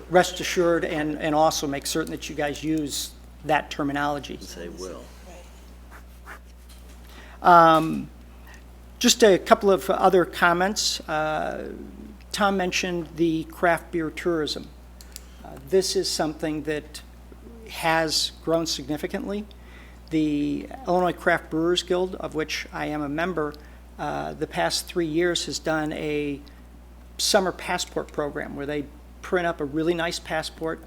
[SPEAKER 11] rest assured and also make certain that you guys use that terminology.
[SPEAKER 7] Say will.
[SPEAKER 11] Just a couple of other comments. Tom mentioned the craft beer tourism. This is something that has grown significantly. The Illinois Craft Brewers Guild, of which I am a member, the past 3 years has done a summer passport program where they print up a really nice passport,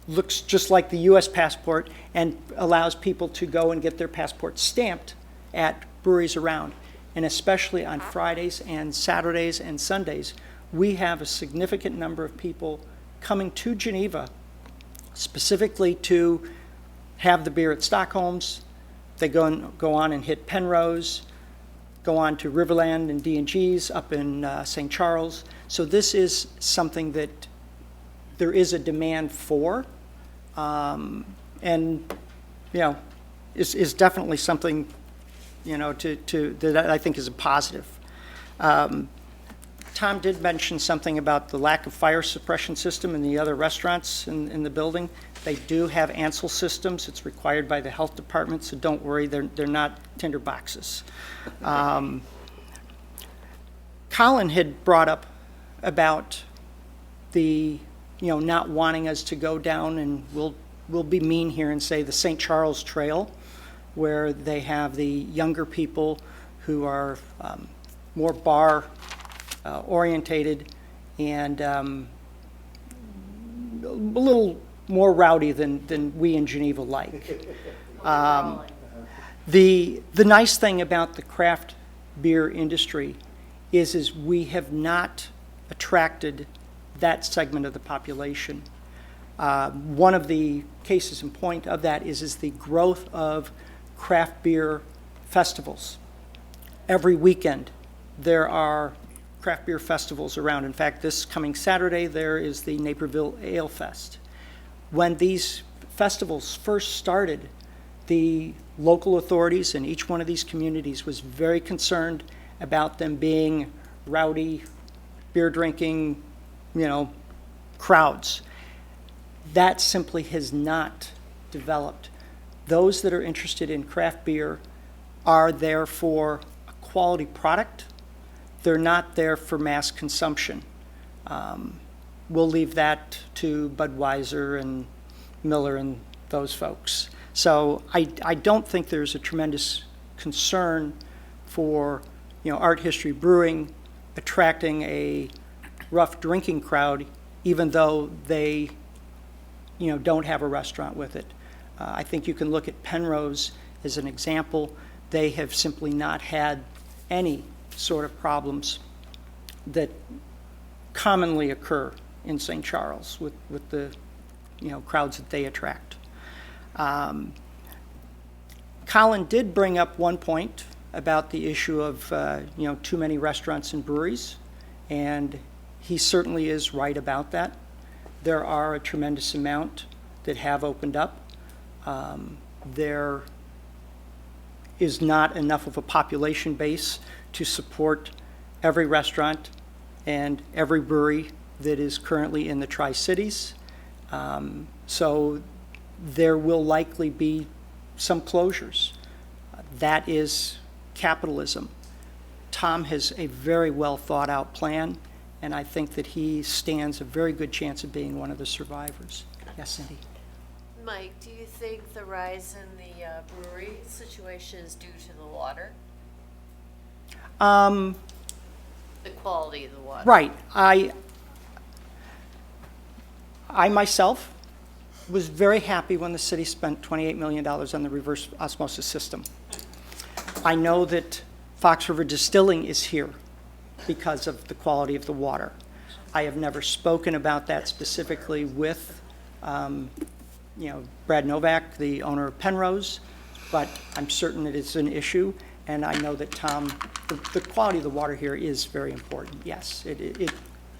[SPEAKER 11] looks just like the U.S. passport, and allows people to go and get their passports stamped at breweries around. And especially on Fridays and Saturdays and Sundays, we have a significant number of people coming to Geneva specifically to have the beer at Stockholm's. They go on and hit Penrose, go on to Riverland and D&G's up in St. Charles. So this is something that there is a demand for, and is definitely something that I think is a positive. Tom did mention something about the lack of fire suppression system in the other restaurants in the building. They do have Ansel systems. It's required by the health department, so don't worry, they're not tinder boxes. Colin had brought up about the, not wanting us to go down, and we'll be mean here and say the St. Charles Trail, where they have the younger people who are more bar orientated and a little more rowdy than we in Geneva like. The nice thing about the craft beer industry is we have not attracted that segment of the population. One of the cases in point of that is the growth of craft beer festivals. Every weekend there are craft beer festivals around. In fact, this coming Saturday there is the Naperville Ale Fest. When these festivals first started, the local authorities in each one of these communities was very concerned about them being rowdy, beer drinking, crowds. That simply has not developed. Those that are interested in craft beer are there for a quality product. They're not there for mass consumption. We'll leave that to Budweiser and Miller and those folks. So I don't think there's a tremendous concern for, Art History Brewing attracting a rough drinking crowd, even though they, don't have a restaurant with it. I think you can look at Penrose as an example. They have simply not had any sort of problems that commonly occur in St. Charles with the, crowds that they attract. Colin did bring up one point about the issue of, too many restaurants and breweries, and he certainly is right about that. There are a tremendous amount that have opened up. There is not enough of a population base to support every restaurant and every brewery that is currently in the Tri-Cities. So there will likely be some closures. That is capitalism. Tom has a very well thought out plan, and I think that he stands a very good chance of being one of the survivors. Yes, Cindy?
[SPEAKER 5] Mike, do you think the rise in the brewery situation is due to the water? The quality of the water?
[SPEAKER 11] Right. I myself was very happy when the city spent $28 million on the reverse osmosis system. I know that Fox River Distilling is here because of the quality of the water. I have never spoken about that specifically with, Brad Novak, the owner of Penrose, but I'm certain it is an issue, and I know that Tom, the quality of the water here is very important. Yes,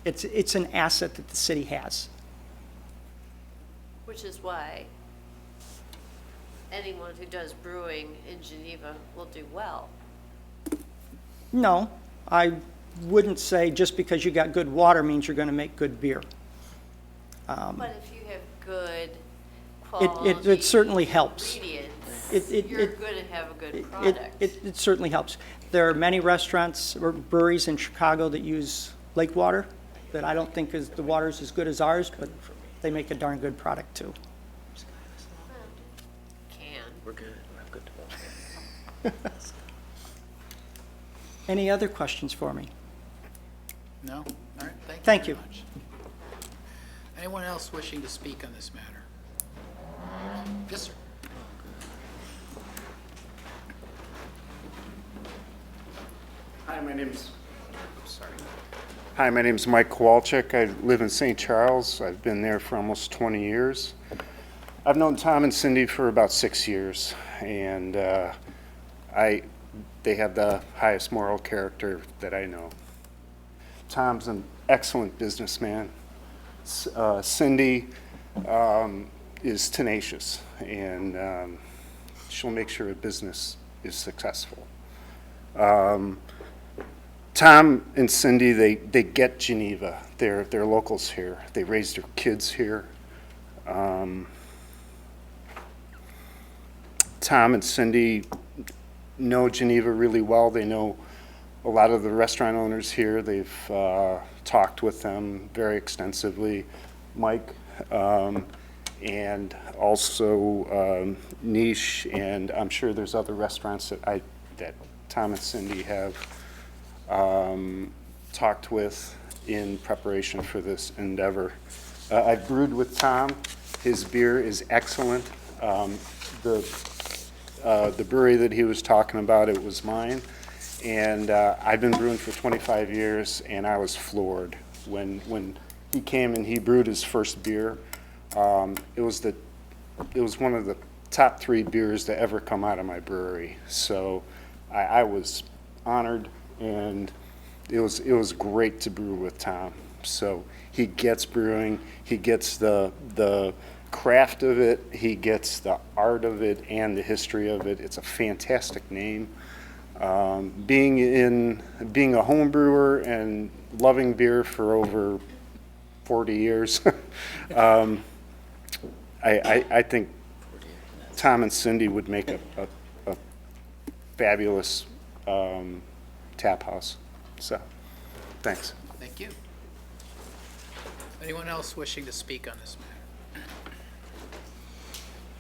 [SPEAKER 11] it's an asset that the city has.
[SPEAKER 5] Which is why anyone who does brewing in Geneva will do well.
[SPEAKER 11] No, I wouldn't say just because you got good water means you're going to make good beer.
[SPEAKER 5] But if you have good quality
[SPEAKER 11] It certainly helps.
[SPEAKER 5] ingredients, you're going to have a good product.
[SPEAKER 11] It certainly helps. There are many restaurants or breweries in Chicago that use lake water that I don't think the water is as good as ours, but they make a darn good product too.
[SPEAKER 7] We're good. We're good to go.
[SPEAKER 11] Any other questions for me?
[SPEAKER 1] No? All right,
[SPEAKER 11] Thank
[SPEAKER 1] very
[SPEAKER 11] you.
[SPEAKER 1] much. Anyone else wishing to speak on this matter? Yes, sir.
[SPEAKER 12] Hi, my name's Mike Kowalczyk. I live in St. Charles. I've been there for almost 20 years. I've known Tom and Cindy for about 6 years, and they have the highest moral character that I know. Tom's an excellent businessman. Cindy is tenacious, and she'll make sure a business is successful. Tom and Cindy, they get Geneva. They're locals here. They raised their kids here. Tom and Cindy know Geneva really well. They know a lot of the restaurant owners here. They've talked with them very extensively. Mike, and also Niche, and I'm sure there's other restaurants that Tom and Cindy have talked with in preparation for this endeavor. I've brewed with Tom. His beer is excellent. The brewery that he was talking about, it was mine. And I've been brewing for 25 years, and I was floored when he came and he brewed his first beer. It was one of the top 3 beers to ever come out of my brewery. So I was honored, and it was great to brew with Tom. So he gets brewing, he gets the craft of it, he gets the art of it and the history of it. It's a fantastic name. Being a home brewer and loving beer for over 40 years, I think Tom and Cindy would make a fabulous tap house. So, thanks.
[SPEAKER 1] Thank you. Anyone else wishing to speak on this matter?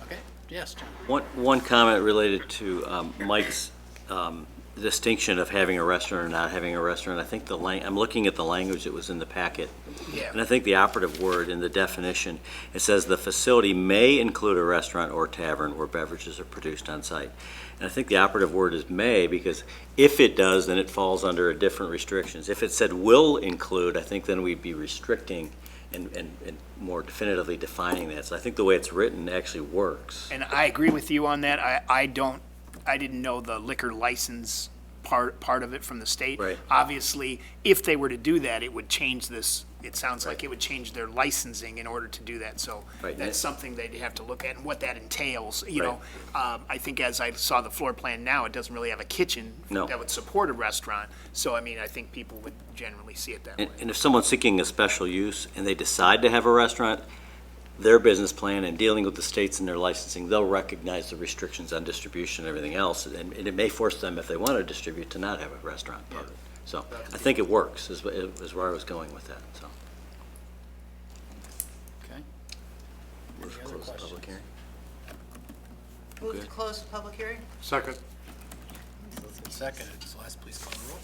[SPEAKER 1] Okay, Yes, John.
[SPEAKER 7] One comment related to Mike's distinction of having a restaurant or not having a restaurant. I think I'm looking at the language that was in the packet.
[SPEAKER 1] Yeah.
[SPEAKER 7] And I think the operative word in the definition, it says the facility may include a restaurant or tavern where beverages are produced on site. And I think the operative word is may, because if it does, then it falls under a different restrictions. If it said will include, I think then we'd be restricting and more definitively defining that. So I think the way it's written actually works.
[SPEAKER 4] And I agree with you on that. I didn't know the liquor license part of it from the state.
[SPEAKER 7] Right.
[SPEAKER 4] Obviously, if they were to do that, it would change this, it sounds like it would change their licensing in order to do that. So
[SPEAKER 7] Right.
[SPEAKER 4] that's something they'd have to look at and what that entails, you
[SPEAKER 7] Right.
[SPEAKER 4] know. I think as I saw the floor plan now, it doesn't really have a kitchen
[SPEAKER 7] No.
[SPEAKER 4] that would support a restaurant. So, I mean, I think people would generally see it that way.
[SPEAKER 7] And if someone's seeking a special use and they decide to have a restaurant, their business plan and dealing with the states and their licensing, they'll recognize the restrictions on distribution and everything else, and it may force them, if they want to distribute, to not have a restaurant part of it. So I think it works, is where I was going with that, so.
[SPEAKER 1] Okay.
[SPEAKER 7] Move to
[SPEAKER 1] Any other
[SPEAKER 7] close the public
[SPEAKER 1] questions?
[SPEAKER 7] hearing.
[SPEAKER 8] Move to close the public hearing?
[SPEAKER 3] Second.
[SPEAKER 1] Seconded. Celeste, please call the roll.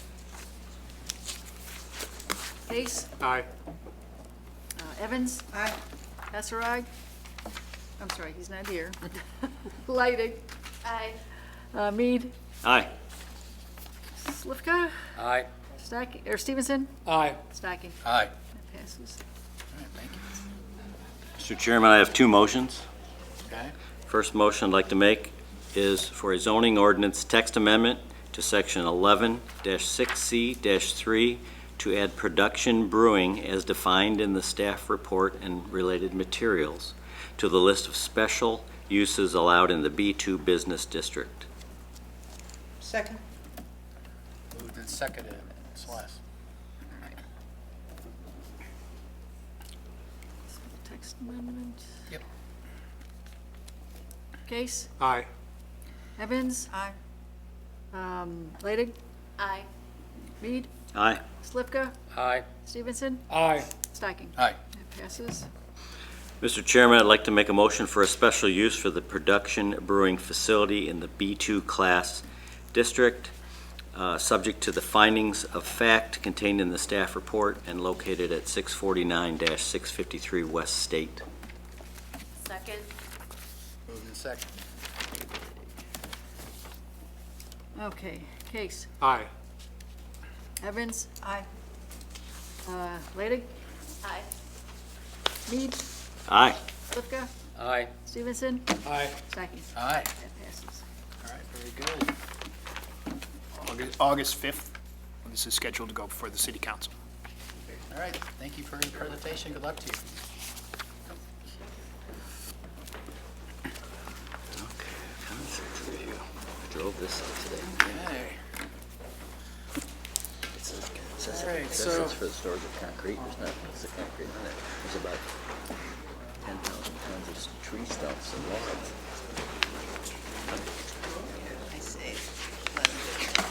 [SPEAKER 2] Case?
[SPEAKER 3] Aye.
[SPEAKER 2] Evans?
[SPEAKER 8] Aye.
[SPEAKER 2] Kasserag? I'm sorry, he's not here. Leidig?
[SPEAKER 5] Aye.
[SPEAKER 2] Mead?
[SPEAKER 7] Aye.
[SPEAKER 2] Slivka?
[SPEAKER 3] Aye.
[SPEAKER 2] Stevenson?
[SPEAKER 3] Aye.
[SPEAKER 2] Stocking?
[SPEAKER 1] Aye.
[SPEAKER 2] That passes.
[SPEAKER 1] All right, thank you.
[SPEAKER 7] Mr. Chairman, I have two motions.
[SPEAKER 1] Okay.
[SPEAKER 7] First motion I'd like to make is for a zoning ordinance text amendment to section 11-6C-3 to add production brewing as defined in the staff report and related materials to the list of special uses allowed in the B2 business district.
[SPEAKER 8] Second?
[SPEAKER 1] Moved and seconded. Celeste.
[SPEAKER 2] Text amendment.
[SPEAKER 1] Yep.
[SPEAKER 2] Case?
[SPEAKER 3] Aye.
[SPEAKER 2] Evans?
[SPEAKER 8] Aye.
[SPEAKER 2] Leidig?
[SPEAKER 5] Aye.
[SPEAKER 2] Mead?
[SPEAKER 7] Aye.
[SPEAKER 2] Slivka?
[SPEAKER 3] Aye.
[SPEAKER 2] Stevenson?
[SPEAKER 3] Aye.
[SPEAKER 2] Stocking?
[SPEAKER 1] Aye.
[SPEAKER 2] That passes.
[SPEAKER 7] Mr. Chairman, I'd like to make a motion for a special use for the production brewing facility in the B2 class district, subject to the findings of fact contained in the staff report and located at 649-653 West State.
[SPEAKER 5] Second.
[SPEAKER 1] Moved and seconded.
[SPEAKER 2] Okay, Case?
[SPEAKER 3] Aye.
[SPEAKER 2] Evans?
[SPEAKER 8] Aye.
[SPEAKER 2] Leidig?
[SPEAKER 5] Aye.
[SPEAKER 2] Mead?
[SPEAKER 7] Aye.
[SPEAKER 2] Slivka?
[SPEAKER 3] Aye.
[SPEAKER 2] Stevenson?
[SPEAKER 3] Aye.
[SPEAKER 2] Stocking?
[SPEAKER 1] Aye.
[SPEAKER 2] That passes.
[SPEAKER 1] All right, very good.
[SPEAKER 4] August 5th, this is scheduled to go before the city council.
[SPEAKER 1] All right, thank you for your presentation. Good luck to you.
[SPEAKER 7] Okay, concept review. I drove this up today.
[SPEAKER 1] Okay.
[SPEAKER 7] It says
[SPEAKER 1] All right,
[SPEAKER 7] it's
[SPEAKER 1] so-
[SPEAKER 7] for the storage of concrete. There's not, what's the concrete in it? There's about 10,000 tons of tree stumps and logs.
[SPEAKER 8] I see.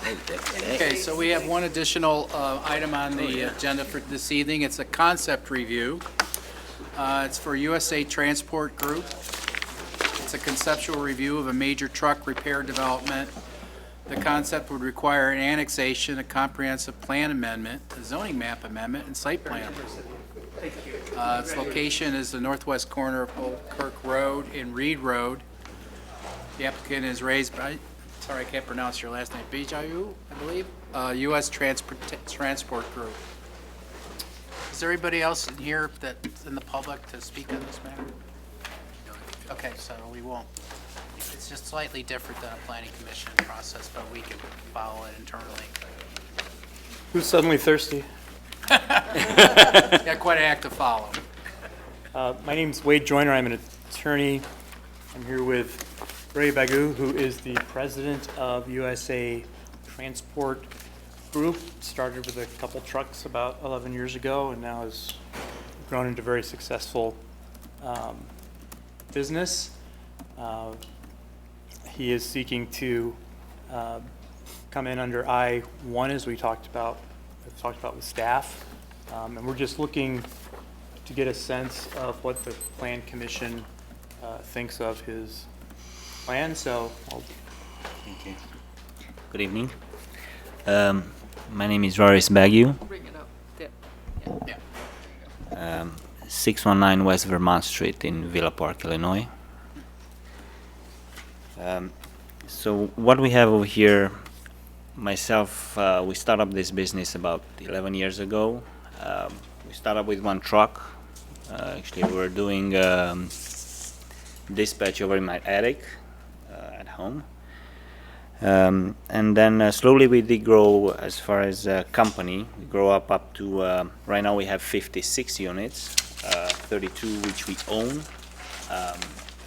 [SPEAKER 7] Hey, dang.
[SPEAKER 1] Okay, so we have one additional item on the agenda for this evening. It's a concept review. It's for USA Transport Group. It's a conceptual review of a major truck repair development. The concept would require an annexation, a comprehensive plan amendment, a zoning map amendment, and site plan approval. Its location is the northwest corner of Old Kirk Road and Reed Road. The applicant is raised by, sorry, I can't pronounce your last name, Bijou, I believe, U.S. Transport Group. Is there anybody else in here that's in the public to speak on this matter? Okay, so we won't. It's just slightly different than a planning commission process, but we can follow it internally.
[SPEAKER 11] Who's suddenly thirsty?
[SPEAKER 1] Got quite an act to follow.
[SPEAKER 11] My name's Wade Joyner. I'm an attorney. I'm here with Ray Bagu, who is the president of USA Transport Group. Started with a couple trucks about 11 years ago and now has grown into a very successful business. He is seeking to come in under I-1, as we talked about with staff. And we're just looking to get a sense of what the Plan Commission thinks of his
[SPEAKER 13] plan, so I'll
[SPEAKER 14] Thank you. Good evening. My name is Raris Bagu,
[SPEAKER 2] Bring it up. There.
[SPEAKER 14] 619 West Vermont Street in Villa Park, Illinois. So what we have over here, myself, we started up this business about 11 years ago. We started with one truck. Actually, we were doing dispatch over in my attic at home. And then slowly we did grow as far as a company. We grow up to, right now we have 56 units, 32 which we own,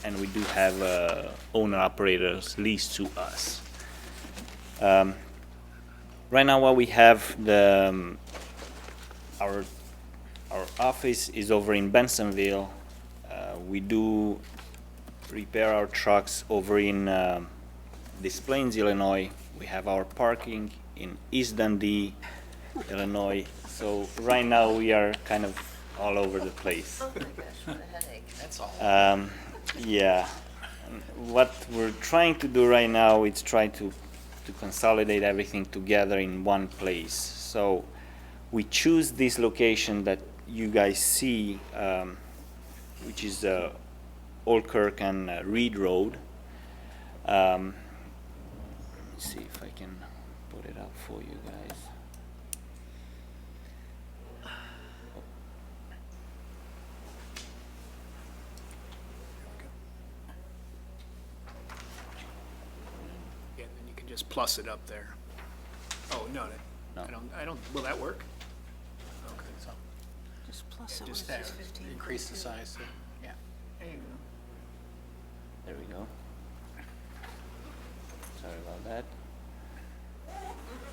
[SPEAKER 14] and we do have owner-operators leased to us. Right now what we have, our office is over in Bensonville. We do repair our trucks over in Des Plaines, Illinois. We have our parking in East Dundee, Illinois. So right now we are kind of all over the place.
[SPEAKER 5] Oh my gosh, what a headache.
[SPEAKER 1] That's all.
[SPEAKER 14] Yeah. And what we're trying to do right now is try to consolidate everything together in one place. So we choose this location that you guys see, which is Old Kirk and Reed Road. Let me see if I can put it up for you guys.
[SPEAKER 4] Yeah, then you can just plus it up there. Oh, no,
[SPEAKER 14] No.
[SPEAKER 4] I don't, will that work? Okay.
[SPEAKER 8] Just plus it
[SPEAKER 1] Just
[SPEAKER 8] was
[SPEAKER 1] there,
[SPEAKER 8] 15.
[SPEAKER 1] increase the size, yeah.
[SPEAKER 4] There you go.
[SPEAKER 14] There we go. Sorry about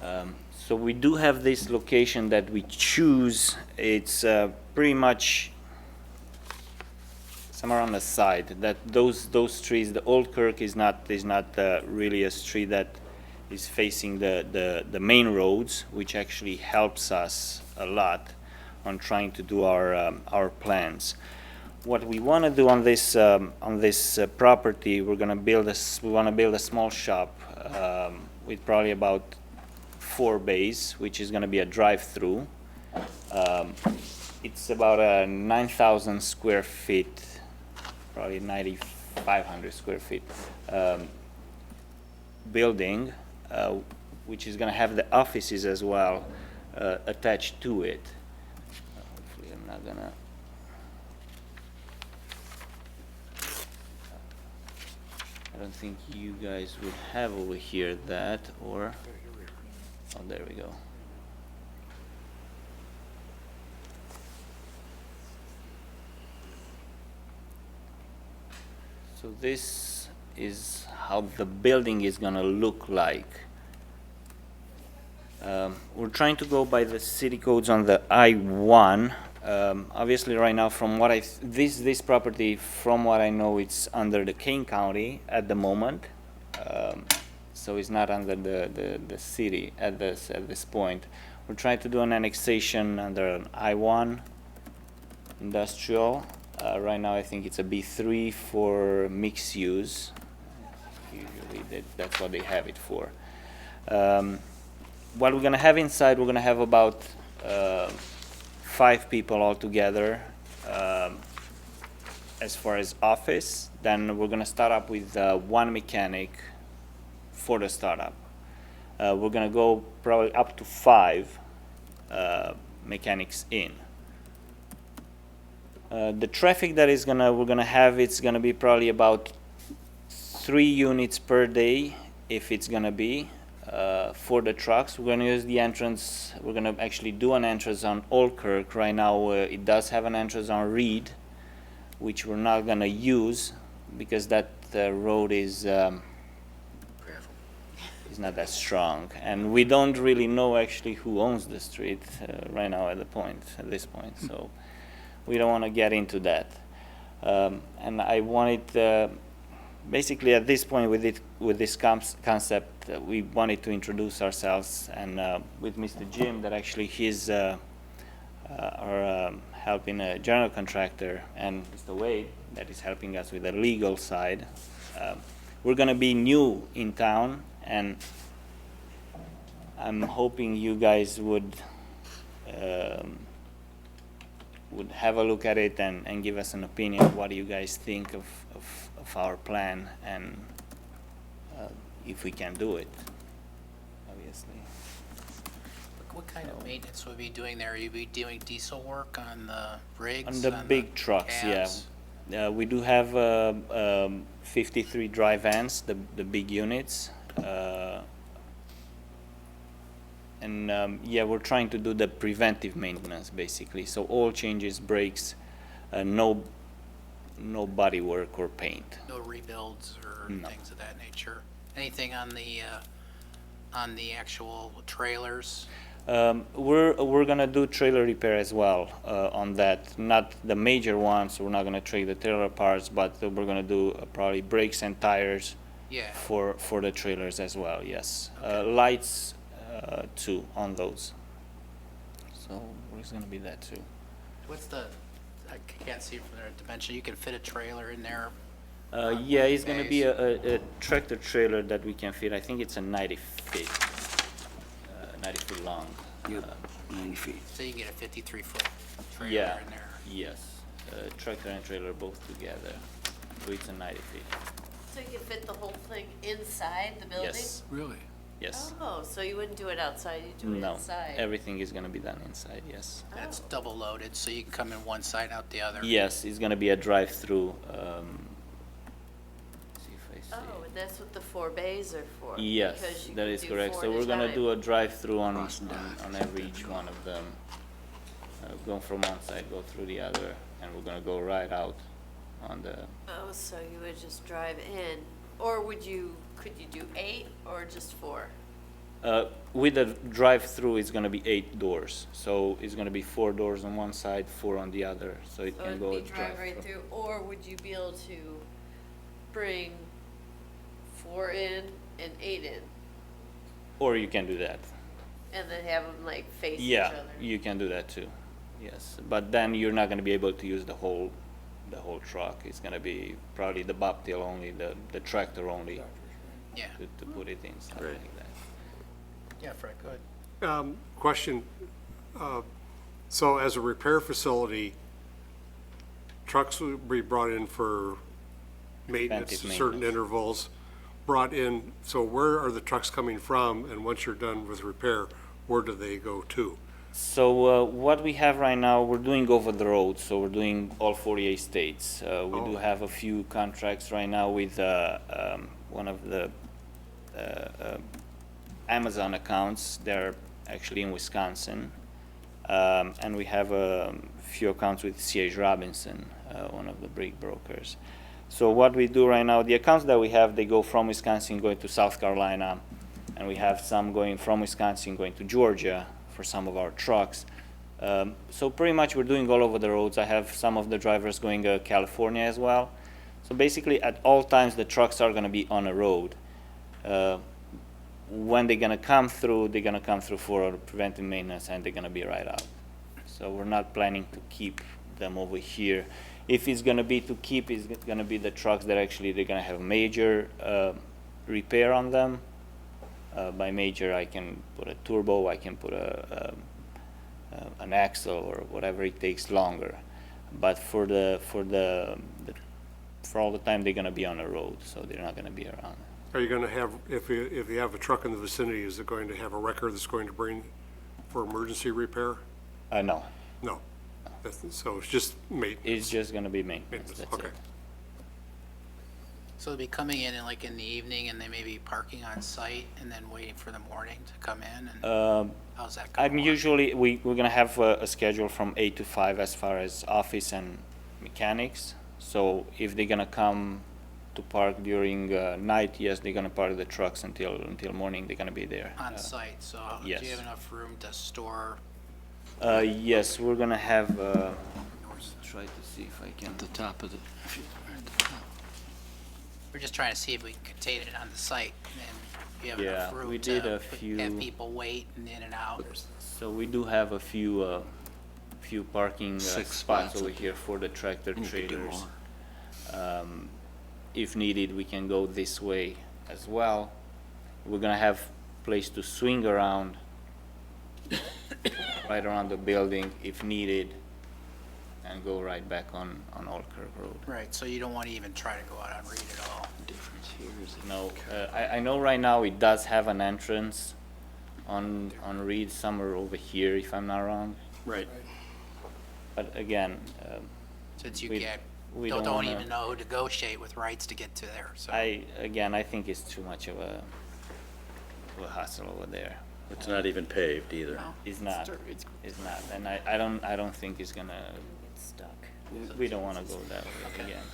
[SPEAKER 14] that. So we do have this location that we choose. It's pretty much somewhere on the side. That those trees, the Old Kirk is not really a street that is facing the main roads, which actually helps us a lot on trying to do our plans. What we want to do on this property, we want to build a small shop with probably about 4 bays, which is going to be a drive-through. It's about 9,000 square feet, probably 9,500 square feet building, which is going to have the offices as well attached to it. Hopefully, I'm not gonna. I don't think you guys would have over here that, or, oh, there we go. So this is how the building is gonna look like. We're trying to go by the city codes on the I-1. Obviously, right now, from what this property, from what I know, it's under the Kane County at the moment, so it's not under the city at this point. We're trying to do an annexation under an I-1 industrial. Right now, I think it's a B3 for mixed use. Usually, that's what they have it for. What we're gonna have inside, we're gonna have about 5 people altogether as far as office. Then we're gonna start up with 1 mechanic for the startup. We're gonna go probably up to 5 mechanics in. The traffic that we're gonna have, it's gonna be probably about 3 units per day, if it's gonna be. For the trucks, we're going to use the entrance. We're going to actually do an entrance on Old Kirk. Right now, it does have an entrance on Reed, which we're not going to use because that road is not that strong, and we don't really know actually who owns the street right now at this point. So we don't want to get into that. And I wanted. Basically, at this point, with this concept, we wanted to introduce ourselves, and with Mr. Jim, that actually he's our helping a general contractor, and Mr. Wade, that is helping us with the legal side. we're gonna be new in town, and I'm hoping you guys would have a look at it and give us an opinion of what you guys think of our plan, and if we can do it, obviously.
[SPEAKER 1] What kind of maintenance would we be doing there? You'd be doing diesel work on the rigs?
[SPEAKER 14] On the big trucks, yeah.
[SPEAKER 1] cabs?
[SPEAKER 14] We do have 53 dry vans, the big units. Yeah, we're trying to do the preventive maintenance, basically. So oil changes, brakes, no body work or paint.
[SPEAKER 1] No rebuilds or
[SPEAKER 14] No.
[SPEAKER 1] things of that nature? Anything on the actual trailers?
[SPEAKER 14] We're gonna do trailer repair as well on that. Not the major ones. We're not gonna trade the trailer parts, but we're gonna do probably brakes and tires
[SPEAKER 1] Yeah.
[SPEAKER 14] for the trailers as well. Yes, lights too on those. So there's gonna be that too.
[SPEAKER 1] What's I can't see from their dimension, you can fit a trailer in there?
[SPEAKER 14] Yeah, it's gonna be
[SPEAKER 1] Bays.
[SPEAKER 14] a tractor trailer that we can fit. I think it's a 90 feet, 90 feet long.
[SPEAKER 3] Yep, 90 feet.
[SPEAKER 1] So you can get a 53-foot trailer
[SPEAKER 14] Yeah,
[SPEAKER 1] in there?
[SPEAKER 14] yes. Tractor and trailer both together. So it's a 90 feet.
[SPEAKER 5] So you can fit the whole thing inside the building?
[SPEAKER 14] Yes,
[SPEAKER 3] Really?
[SPEAKER 14] yes.
[SPEAKER 5] Oh, so you wouldn't do it outside, you do it
[SPEAKER 14] No,
[SPEAKER 5] inside?
[SPEAKER 14] everything is gonna be done inside, yes.
[SPEAKER 1] And it's
[SPEAKER 5] Oh.
[SPEAKER 1] double loaded, so you can come in one side, out the other?
[SPEAKER 14] Yes, it's gonna be a drive-through. See if I see.
[SPEAKER 5] Oh, and that's what the 4 bays are for?
[SPEAKER 14] Yes,
[SPEAKER 5] because you
[SPEAKER 14] that
[SPEAKER 5] can
[SPEAKER 14] is
[SPEAKER 5] do
[SPEAKER 14] correct.
[SPEAKER 5] 4
[SPEAKER 14] So
[SPEAKER 5] at a
[SPEAKER 14] we're gonna
[SPEAKER 5] time.
[SPEAKER 14] do a drive-through on
[SPEAKER 3] Cross and dive.
[SPEAKER 14] on every each one of them. Go from one side, go through the other, and we're gonna go right out on the,
[SPEAKER 5] Oh, so you would just drive in, or could you do 8 or just 4?
[SPEAKER 14] with the drive-through, it's gonna be 8 doors. So it's gonna be 4 doors on one side, 4 on the other, so it
[SPEAKER 5] So
[SPEAKER 14] can
[SPEAKER 5] it'd
[SPEAKER 14] go
[SPEAKER 5] be
[SPEAKER 14] as
[SPEAKER 5] drive right
[SPEAKER 14] drive-through.
[SPEAKER 5] through, or would you be able to bring 4 in and 8 in,
[SPEAKER 14] Or you can do that.
[SPEAKER 5] and then have them like face each
[SPEAKER 14] Yeah,
[SPEAKER 5] other?
[SPEAKER 14] you can do that too, yes. But then you're not gonna be able to use the whole truck. It's gonna be probably the bobtail only, the tractor only,
[SPEAKER 1] Yeah,
[SPEAKER 14] to put it in, something
[SPEAKER 3] Right.
[SPEAKER 14] like that.
[SPEAKER 1] yeah, Fred, go ahead.
[SPEAKER 13] Question, so as a repair facility, trucks will be brought in for maintenance,
[SPEAKER 14] Preventive
[SPEAKER 13] certain
[SPEAKER 14] maintenance.
[SPEAKER 13] intervals, brought in, so where are the trucks coming from? And once you're done with repair, where do they go to?
[SPEAKER 14] So what we have right now, we're doing over the road, so we're doing all 48 states. We do
[SPEAKER 13] Oh.
[SPEAKER 14] have a few contracts right now with one of the Amazon accounts. They're actually in Wisconsin. And we have a few accounts with C.H. Robinson, one of the brick brokers. So what we do right now, the accounts that we have, they go from Wisconsin going to South Carolina, and we have some going from Wisconsin going to Georgia for some of our trucks. So pretty much we're doing all over the roads. I have some of the drivers going to California as well. So basically at all times the trucks are gonna be on a road. When they're gonna come through, they're gonna come through for preventive maintenance and they're gonna be right out. So we're not planning to keep them over here. If it's gonna be to keep, it's gonna be the trucks that actually they're gonna have major repair on them. By major, I can put a turbo, I can put an axle or whatever it takes longer. But for all the time, they're gonna be on the road, so they're not gonna be around.
[SPEAKER 13] Are you gonna have, if you have a truck in the vicinity, is it going to have a record that's going to bring for emergency repair?
[SPEAKER 14] No,
[SPEAKER 13] No. So it's just maintenance?
[SPEAKER 14] it's just gonna be maintenance,
[SPEAKER 13] Maintenance,
[SPEAKER 14] that's
[SPEAKER 13] okay.
[SPEAKER 14] it.
[SPEAKER 1] So they'll be coming in like in the evening, and they may be parking on site and then waiting for the morning to come in, and how's that going?
[SPEAKER 14] I'm usually, we're gonna have a schedule from 8 to 5 as far as office and mechanics. So if they're gonna come to park during night, yes, they're gonna park the trucks until morning, they're gonna be there.
[SPEAKER 1] On site, so do
[SPEAKER 14] yes.
[SPEAKER 1] you have enough room to store?
[SPEAKER 14] Yes, we're gonna have, try to see if I can.
[SPEAKER 3] At the top of the,
[SPEAKER 1] We're just trying to see if we can contain it on the site, and you have
[SPEAKER 14] Yeah,
[SPEAKER 1] enough room
[SPEAKER 14] we did
[SPEAKER 1] to
[SPEAKER 14] a few-
[SPEAKER 1] have people wait and in and out.
[SPEAKER 14] So we do have a few parking
[SPEAKER 3] 6
[SPEAKER 14] spots
[SPEAKER 3] spots
[SPEAKER 14] over here for the tractor
[SPEAKER 3] you could do
[SPEAKER 14] trailers.
[SPEAKER 3] more.
[SPEAKER 14] if needed, we can go this way as well. We're gonna have place to swing around, right around the building if needed, and go right back on Old Kirk Road.
[SPEAKER 1] Right, so you don't want to even try to go out on Reed at all.
[SPEAKER 3] Difference here is that
[SPEAKER 14] No, I know right now it does have an entrance on Reed, somewhere over here, if I'm not wrong.
[SPEAKER 3] right.
[SPEAKER 14] But again,
[SPEAKER 1] Since you
[SPEAKER 14] We-
[SPEAKER 1] can't,
[SPEAKER 14] we
[SPEAKER 1] don't
[SPEAKER 14] don't wanna-
[SPEAKER 1] even know who to negotiate with rights to get to there, so.
[SPEAKER 14] I think it's too much of a hassle over there.
[SPEAKER 7] It's not even paved either.
[SPEAKER 1] No.
[SPEAKER 14] It's not,
[SPEAKER 2] It's
[SPEAKER 14] it's not, and I don't think it's gonna,
[SPEAKER 5] It's stuck.
[SPEAKER 14] we don't wanna go that way again.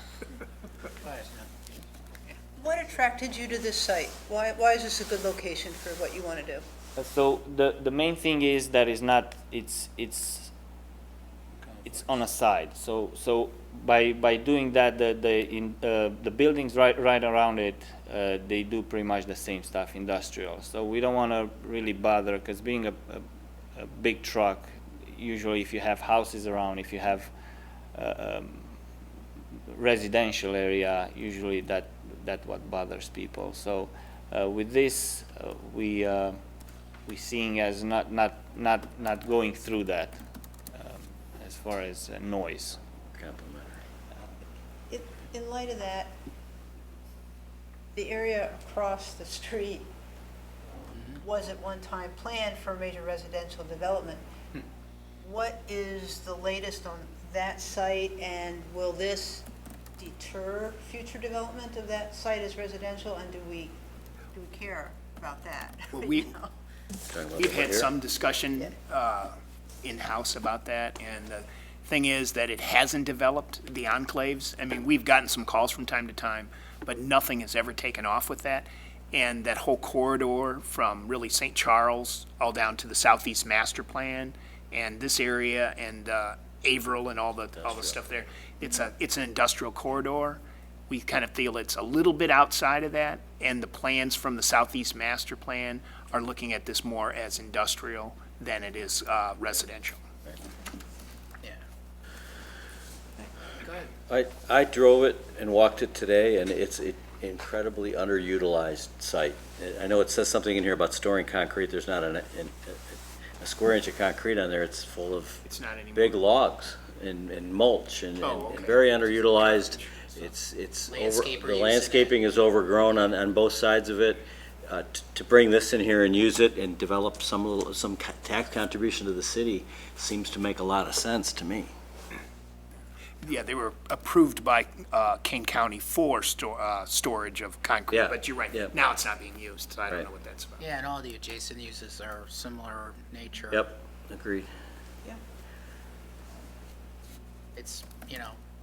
[SPEAKER 8] What attracted you to this site? Why is this a good location for what you want to do?
[SPEAKER 14] So the main thing is that it's not, it's on a side. So by doing that, the buildings right around it, they do pretty much the same stuff, industrial. So we don't want to really bother, because being a big truck, usually if you have houses around, if you have residential area, usually that what bothers people. So with this, we seeing as not going through that as far as noise.
[SPEAKER 7] Complimentary.
[SPEAKER 8] In light of that, the area across the street was at one time planned for major residential development. What is the latest on that site, and will this deter future development of that site as residential, and do we care about that?
[SPEAKER 4] Well,
[SPEAKER 8] You
[SPEAKER 4] we-
[SPEAKER 8] know?
[SPEAKER 7] Talking about
[SPEAKER 4] We've
[SPEAKER 7] the one
[SPEAKER 4] had
[SPEAKER 7] here?
[SPEAKER 4] some discussion in-house about that, and the thing is that it hasn't developed, the enclaves. I mean, we've gotten some calls from time to time, but nothing has ever taken off with that. And that whole corridor from really St. Charles all down to the Southeast Master Plan and this area and Averill and all the stuff there, it's an industrial corridor. We kind of feel it's a little bit outside of that, and the plans from the Southeast Master Plan are looking at this more as industrial than it is residential.
[SPEAKER 1] Yeah. Go ahead.
[SPEAKER 7] I drove it and walked it today, and it's an incredibly underutilized site. I know it says something in here about storing concrete. There's not a square inch of concrete on there. It's full of
[SPEAKER 4] It's not anymore.
[SPEAKER 7] big logs and mulch and
[SPEAKER 4] okay.
[SPEAKER 7] very underutilized. It's
[SPEAKER 1] Landscaper
[SPEAKER 7] the
[SPEAKER 1] using
[SPEAKER 7] landscaping is overgrown on both sides of it. To bring this in here and use it and develop some tax contribution to the city seems to make a lot of sense to me.
[SPEAKER 4] Yeah, they were approved by Kane County for storage of concrete,
[SPEAKER 7] Yeah,
[SPEAKER 4] but you're right.
[SPEAKER 7] yeah.
[SPEAKER 4] Now it's not being used, so I don't
[SPEAKER 7] Right.
[SPEAKER 4] know what that's about.
[SPEAKER 1] Yeah, and all the adjacent uses are similar nature.
[SPEAKER 7] Yep, agreed.
[SPEAKER 1] It's,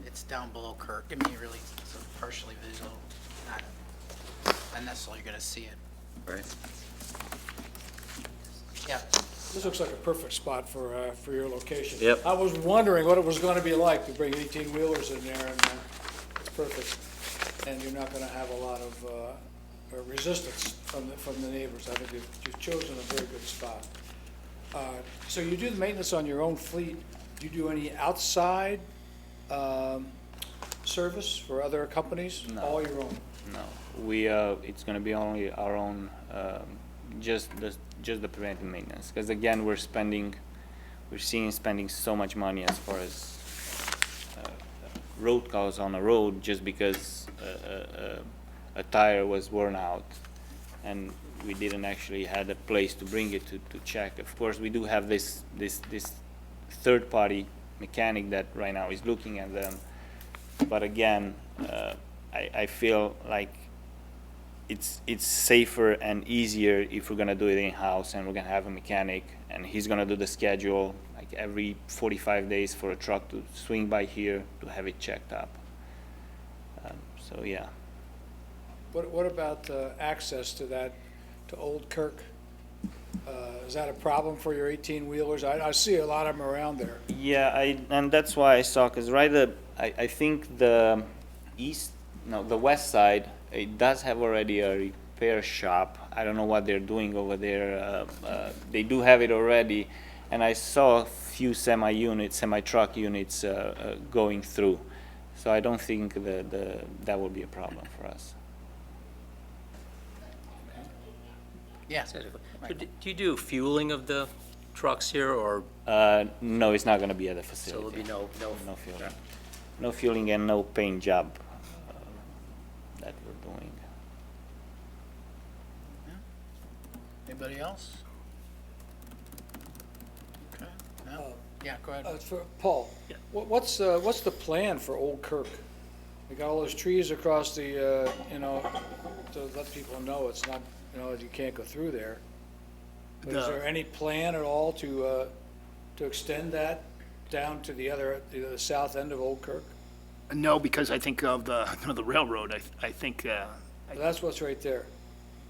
[SPEAKER 1] it's down below Kirk. I mean, really, it's partially visual, not necessarily going to see it.
[SPEAKER 7] Right.
[SPEAKER 1] Yeah.
[SPEAKER 15] This looks like a perfect spot for your location.
[SPEAKER 7] Yep.
[SPEAKER 15] I was wondering what it was going to be like to bring 18-wheelers in there, and it's perfect. And you're not going to have a lot of resistance from the neighbors. I think you've chosen a very good spot. So you do the maintenance on your own fleet. Do you do any outside service for other companies?
[SPEAKER 14] No.
[SPEAKER 15] All your own?
[SPEAKER 14] No, it's gonna be only our own, just the preventive maintenance. Because again, we're spending so much money as far as road costs on a road just because a tire was worn out, and we didn't actually had a place to bring it to check. Of course, we do have this third-party mechanic that right now is looking at them, but again, I feel like it's safer and easier if we're gonna do it in-house and we're gonna have a mechanic and he's gonna do the schedule like every 45 days for a truck to swing by here to have it checked up. So yeah.
[SPEAKER 15] What about access to that, to Old Kirk? Is that a problem for your 18-wheelers? I see a lot of them around there.
[SPEAKER 14] Yeah, and that's why I saw, because I think the west side, it does have already a repair shop. I don't know what they're doing over there. They do have it already, and I saw a few semi-truck units going through. So I don't think that will be a problem for us.
[SPEAKER 1] Yeah.
[SPEAKER 16] So do you do fueling of the trucks here, or
[SPEAKER 14] No, it's not going to be at the
[SPEAKER 16] so
[SPEAKER 14] facility.
[SPEAKER 16] there'll be
[SPEAKER 14] No fueling. No fueling and no paint job that we're doing.
[SPEAKER 1] Anybody else? Okay, no? Yeah, go ahead.
[SPEAKER 15] For Paul, what's the plan for Old Kirk? We got all those trees across the, to let people know it's not, you can't go through there. But is there any plan at all to extend that down to the south end of Old Kirk?
[SPEAKER 4] No, because I think of the railroad, I think,
[SPEAKER 15] That's what's right there.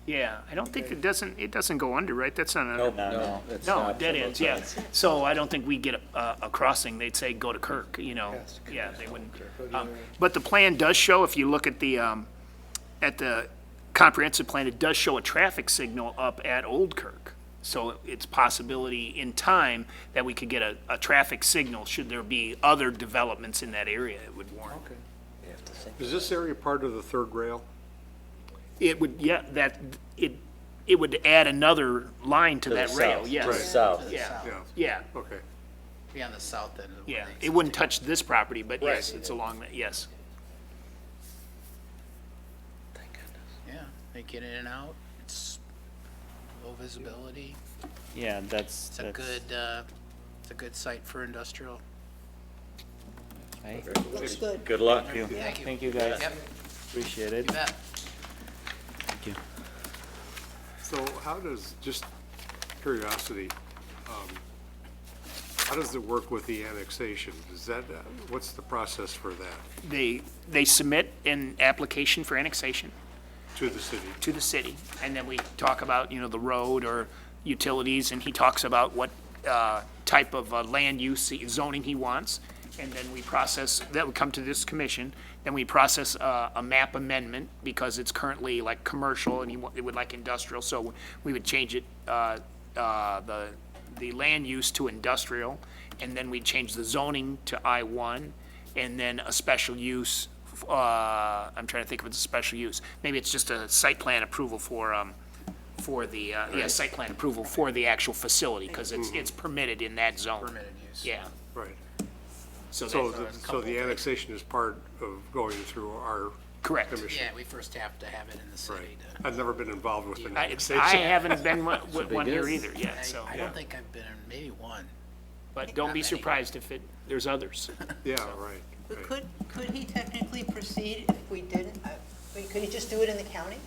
[SPEAKER 4] yeah, I don't think it doesn't go under, right? That's not a.
[SPEAKER 7] Nope,
[SPEAKER 14] No.
[SPEAKER 7] it's
[SPEAKER 4] No,
[SPEAKER 7] not.
[SPEAKER 4] dead ends, yeah. So I don't think we get a crossing, they'd say go to Kirk,
[SPEAKER 15] Yes.
[SPEAKER 4] Yeah, they wouldn't.
[SPEAKER 15] Go the other way.
[SPEAKER 4] But the plan does show, if you look at the comprehensive plan, it does show a traffic signal up at Old Kirk. So it's possibility in time that we could get a traffic signal should there be other developments in that area it would warrant.
[SPEAKER 15] Okay.
[SPEAKER 13] Is this area part of the third rail?
[SPEAKER 4] It would, yeah, it would add another line to
[SPEAKER 7] To the
[SPEAKER 4] that rail,
[SPEAKER 7] south.
[SPEAKER 4] yes.
[SPEAKER 7] To the south.
[SPEAKER 4] Yeah,
[SPEAKER 13] Yeah,
[SPEAKER 4] yeah,
[SPEAKER 13] okay.
[SPEAKER 1] Be on the south end of the.
[SPEAKER 4] yeah. It wouldn't touch this property, but yes,
[SPEAKER 13] Right.
[SPEAKER 4] it's along that, yes.
[SPEAKER 1] Yeah, they get in and out, it's low visibility,
[SPEAKER 14] Yeah, that's.
[SPEAKER 1] it's a good site for industrial.
[SPEAKER 14] Right.
[SPEAKER 8] Looks good.
[SPEAKER 7] Good luck.
[SPEAKER 14] Thank you.
[SPEAKER 1] Thank you.
[SPEAKER 14] Thank you, guys.
[SPEAKER 1] Yep,
[SPEAKER 14] Appreciate
[SPEAKER 1] you
[SPEAKER 14] it.
[SPEAKER 1] bet.
[SPEAKER 14] Thank you.
[SPEAKER 13] So how does, just curiosity, how does it work with the annexation? Is that, what's the process for that
[SPEAKER 4] They submit an application for annexation
[SPEAKER 13] to the city?
[SPEAKER 4] to the city, and then we talk about, the road or utilities, and he talks about what type of land use zoning he wants, and then we process, that would come to this commission, then we process a map amendment, because it's currently like commercial, and it would like industrial, so we would change it, the land use to industrial, and then we'd change the zoning to I-1, and then a special use, I'm trying to think if it's a special use. Maybe it's just a site plan approval for the, site plan approval for the actual facility, because it's permitted in that zone.
[SPEAKER 1] Permitted use.
[SPEAKER 4] Yeah.
[SPEAKER 13] Right.
[SPEAKER 4] So
[SPEAKER 13] So,
[SPEAKER 4] that's
[SPEAKER 13] so the annexation is part of going through our
[SPEAKER 4] correct.
[SPEAKER 13] commission?
[SPEAKER 1] Yeah, we first have to have it in the city.
[SPEAKER 13] Right. I've never been involved with an
[SPEAKER 4] I
[SPEAKER 13] annexation.
[SPEAKER 4] haven't been one here
[SPEAKER 7] is.
[SPEAKER 4] either yet, so,
[SPEAKER 1] I don't think I've been in, maybe one.
[SPEAKER 4] but don't be surprised if there's others.
[SPEAKER 13] Yeah, right.
[SPEAKER 8] But
[SPEAKER 13] right.
[SPEAKER 8] could he technically proceed if we didn't? Could he just do it in the county?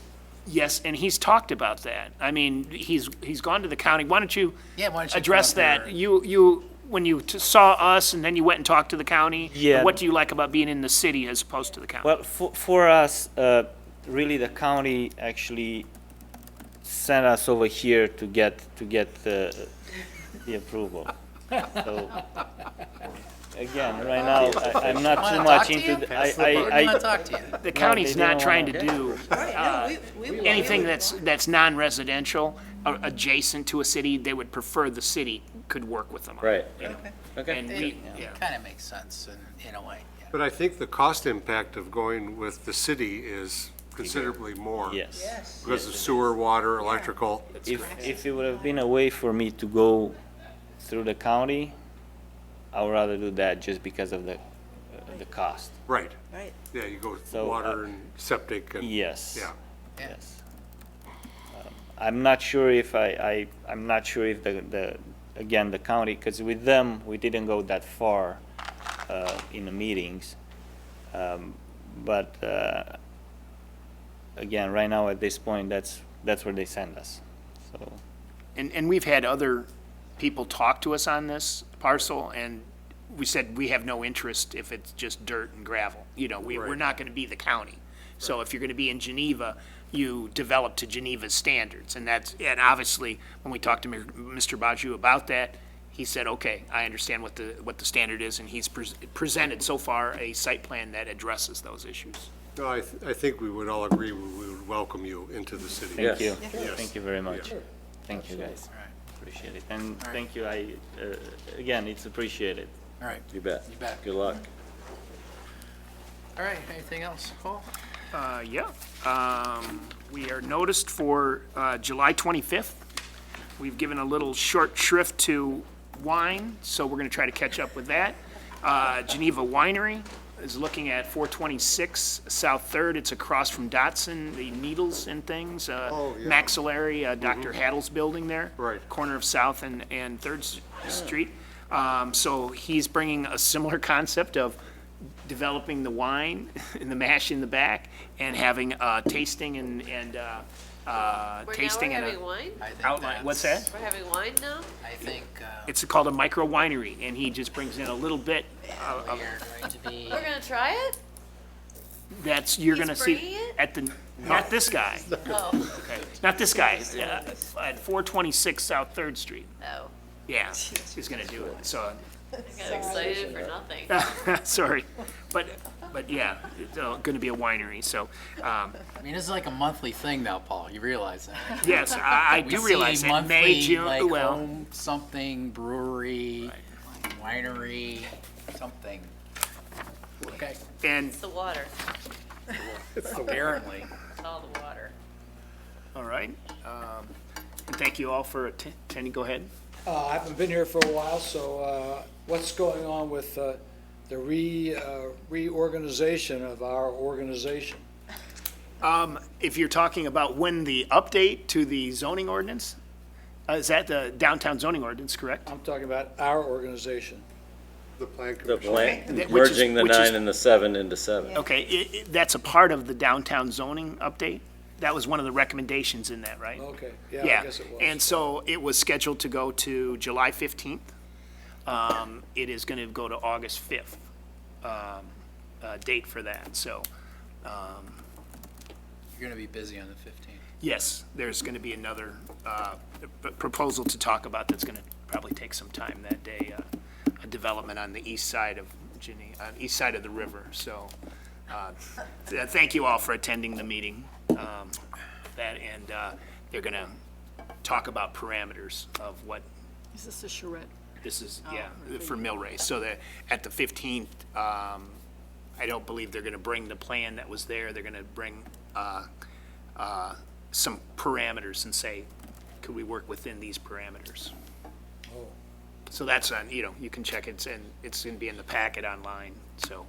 [SPEAKER 4] Yes, and he's talked about that. I mean, he's gone to the county. Why don't you
[SPEAKER 1] Yeah, why don't you
[SPEAKER 4] address
[SPEAKER 1] come up
[SPEAKER 4] that?
[SPEAKER 1] here?
[SPEAKER 4] When you saw us and then you went and talked to the county?
[SPEAKER 14] Yeah.
[SPEAKER 4] What do you like about being in the city as opposed to the county?
[SPEAKER 14] Well, for us, really, the county actually sent us over here to get the approval. So, again, right now, I'm not
[SPEAKER 1] Wanna
[SPEAKER 14] too
[SPEAKER 1] talk
[SPEAKER 14] much
[SPEAKER 1] to
[SPEAKER 14] into,
[SPEAKER 1] you?
[SPEAKER 14] the-
[SPEAKER 1] I want to talk to you.
[SPEAKER 4] The county's
[SPEAKER 14] they
[SPEAKER 4] not
[SPEAKER 14] don't
[SPEAKER 4] trying to
[SPEAKER 14] wanna-
[SPEAKER 4] do anything that's non-residential or adjacent to a city. They would prefer the city could work with them. on it.
[SPEAKER 7] Right.
[SPEAKER 4] Yeah.
[SPEAKER 7] Okay.
[SPEAKER 4] And
[SPEAKER 1] It
[SPEAKER 4] yeah.
[SPEAKER 1] kind of makes sense in a way. Yeah.
[SPEAKER 13] But I think the cost impact of going with the city is considerably more.
[SPEAKER 14] yes.
[SPEAKER 8] Yes.
[SPEAKER 13] Because of sewer, water, electrical.
[SPEAKER 14] If it would have been a way for me to go through the county, I would rather do that just because of the cost.
[SPEAKER 13] Right.
[SPEAKER 8] Right.
[SPEAKER 13] Yeah, you go with
[SPEAKER 14] So,
[SPEAKER 13] water and septic and.
[SPEAKER 14] Yes.
[SPEAKER 13] Yeah.
[SPEAKER 1] Yeah.
[SPEAKER 14] Yes. I'm not sure if I'm not sure if again, the county, because with them, we didn't go that far in the meetings. But again, right now at this point, that's where they send us, so.
[SPEAKER 4] And we've had other people talk to us on this parcel, and we said we have no interest if it's just dirt and gravel. We're
[SPEAKER 13] Right.
[SPEAKER 4] not going to be the county. So if you're going to be in Geneva, you develop to Geneva's standards. And obviously, when we talked to Mr. Baju about that, he said, okay, I understand what the standard is, and he's presented so far a site plan that addresses those issues.
[SPEAKER 13] No, I think we would all agree we would welcome you into the city.
[SPEAKER 14] Thank you.
[SPEAKER 13] Yes.
[SPEAKER 14] Thank you very much.
[SPEAKER 13] Yeah.
[SPEAKER 14] Thank you, guys.
[SPEAKER 1] All right.
[SPEAKER 14] Appreciate it. And
[SPEAKER 1] right.
[SPEAKER 14] thank you, again, it's appreciated.
[SPEAKER 1] All right.
[SPEAKER 7] You bet.
[SPEAKER 1] You bet.
[SPEAKER 7] Good luck.
[SPEAKER 1] All right, anything else, Paul?
[SPEAKER 4] Yeah. We are noticed for July 25th. We've given a little short shrift to wine, so we're going to try to catch up with that. Geneva Winery is looking at 426 South 3rd. It's across from Dotson, the Needles and things, Maxillary, Dr. Haddle's building there.
[SPEAKER 13] Right.
[SPEAKER 4] Corner of South and 3rd Street. So he's bringing a similar concept of developing the wine and the mash in the back and having tasting and tasting
[SPEAKER 5] We're
[SPEAKER 4] and
[SPEAKER 5] having wine?
[SPEAKER 4] outline. What's that?
[SPEAKER 5] We're having wine now?
[SPEAKER 1] I think
[SPEAKER 4] It's called a micro winery, and he just brings in a little bit of,
[SPEAKER 1] we are going to be,
[SPEAKER 5] We're gonna try it?
[SPEAKER 4] that's, you're
[SPEAKER 5] He's
[SPEAKER 4] gonna see
[SPEAKER 5] bringing it?
[SPEAKER 4] at the, not this guy,
[SPEAKER 5] Oh,
[SPEAKER 4] okay, not this guy, at 426 South 3rd Street.
[SPEAKER 5] oh.
[SPEAKER 4] Yeah, he's gonna do it, so,
[SPEAKER 5] I got excited for nothing.
[SPEAKER 4] sorry. But yeah, it's gonna be a winery, so,
[SPEAKER 1] I mean, this is like a monthly thing now, Paul, you realize that? Right?
[SPEAKER 4] yes, I
[SPEAKER 1] We
[SPEAKER 4] do
[SPEAKER 1] see
[SPEAKER 4] realize that May,
[SPEAKER 1] monthly,
[SPEAKER 4] June,
[SPEAKER 1] like,
[SPEAKER 4] well,
[SPEAKER 1] home something, brewery, winery, something. Okay,
[SPEAKER 4] and,
[SPEAKER 5] It's the water.
[SPEAKER 1] apparently.
[SPEAKER 5] It's all the water.
[SPEAKER 4] all right. And thank you all for attending, go ahead.
[SPEAKER 15] I haven't been here for a while, so what's going on with the reorganization of our organization?
[SPEAKER 4] If you're talking about when the update to the zoning ordinance, is that the downtown zoning ordinance, correct?
[SPEAKER 15] I'm talking about our organization.
[SPEAKER 13] The plan
[SPEAKER 7] The
[SPEAKER 13] commission.
[SPEAKER 7] plan,
[SPEAKER 4] Which is-
[SPEAKER 7] merging the
[SPEAKER 4] which is-
[SPEAKER 7] 9 and the 7 into 7.
[SPEAKER 4] Okay, that's a part of the downtown zoning update? That was one of the recommendations in that, right?
[SPEAKER 15] Okay, yeah, I guess it was.
[SPEAKER 4] And so it was scheduled to go to July 15th. It is going to go to August 5th, date for that, so,
[SPEAKER 1] You're gonna be busy on the 15th.
[SPEAKER 4] yes, there's going to be another proposal to talk about that's going to probably take some time that day, a development on the east side of east side of the river, so, thank you all for attending the meeting. They're going to talk about parameters of what
[SPEAKER 2] Is this a charrette?
[SPEAKER 4] this is, yeah, for mill race. So that at the 15th, I don't believe they're going to bring the plan that was there. They're going to bring some parameters and say, could we work within these parameters?
[SPEAKER 15] Oh.
[SPEAKER 4] So that's on, you can check it, and it's going to be in the packet online, so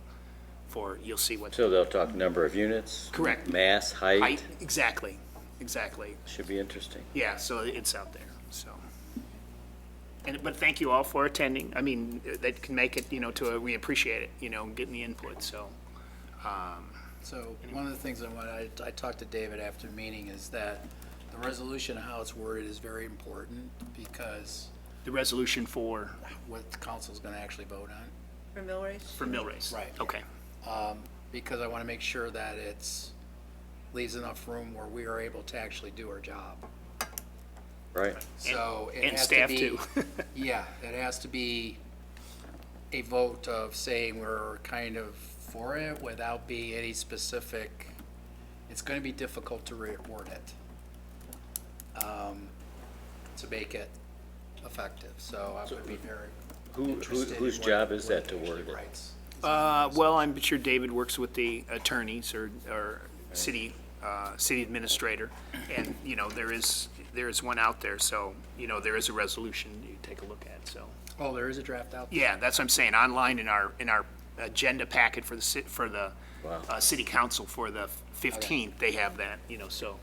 [SPEAKER 4] you'll see what.
[SPEAKER 7] So they'll talk number of units?
[SPEAKER 4] Correct.
[SPEAKER 7] Mass, height?
[SPEAKER 4] Exactly.
[SPEAKER 7] Should be interesting.
[SPEAKER 4] Yeah, so it's out there, so. But thank you all for attending. I mean, that can make it, we appreciate it, getting the input, so.
[SPEAKER 1] So one of the things I talked to David after the meeting is that the resolution, how it's worded, is very important because
[SPEAKER 4] The resolution for,
[SPEAKER 1] what the council's gonna actually vote on.
[SPEAKER 8] For mill race?
[SPEAKER 4] for mill race?
[SPEAKER 1] Right.
[SPEAKER 4] Okay.
[SPEAKER 1] Because I want to make sure that leaves enough room where we are able to actually do our job.
[SPEAKER 7] Right.
[SPEAKER 1] So it
[SPEAKER 4] and
[SPEAKER 1] has
[SPEAKER 4] staff
[SPEAKER 1] to be.
[SPEAKER 4] too.
[SPEAKER 1] Yeah, it has to be a vote of saying we're kind of for it without being any specific. It's going to be difficult to reword it to make it effective. So I would be very interested in
[SPEAKER 7] Whose
[SPEAKER 1] what-
[SPEAKER 7] job is
[SPEAKER 1] what
[SPEAKER 7] that to
[SPEAKER 1] it actually
[SPEAKER 7] word it?
[SPEAKER 1] writes.
[SPEAKER 4] Well, I'm sure David works with the attorneys or city administrator, and, there is one out there, so, there is a resolution you take a look at, so.
[SPEAKER 1] Oh, there is a draft out there?
[SPEAKER 4] Yeah, that's what I'm saying, online in our agenda packet for the
[SPEAKER 7] Wow.
[SPEAKER 4] city council for the 15th, they have that, so.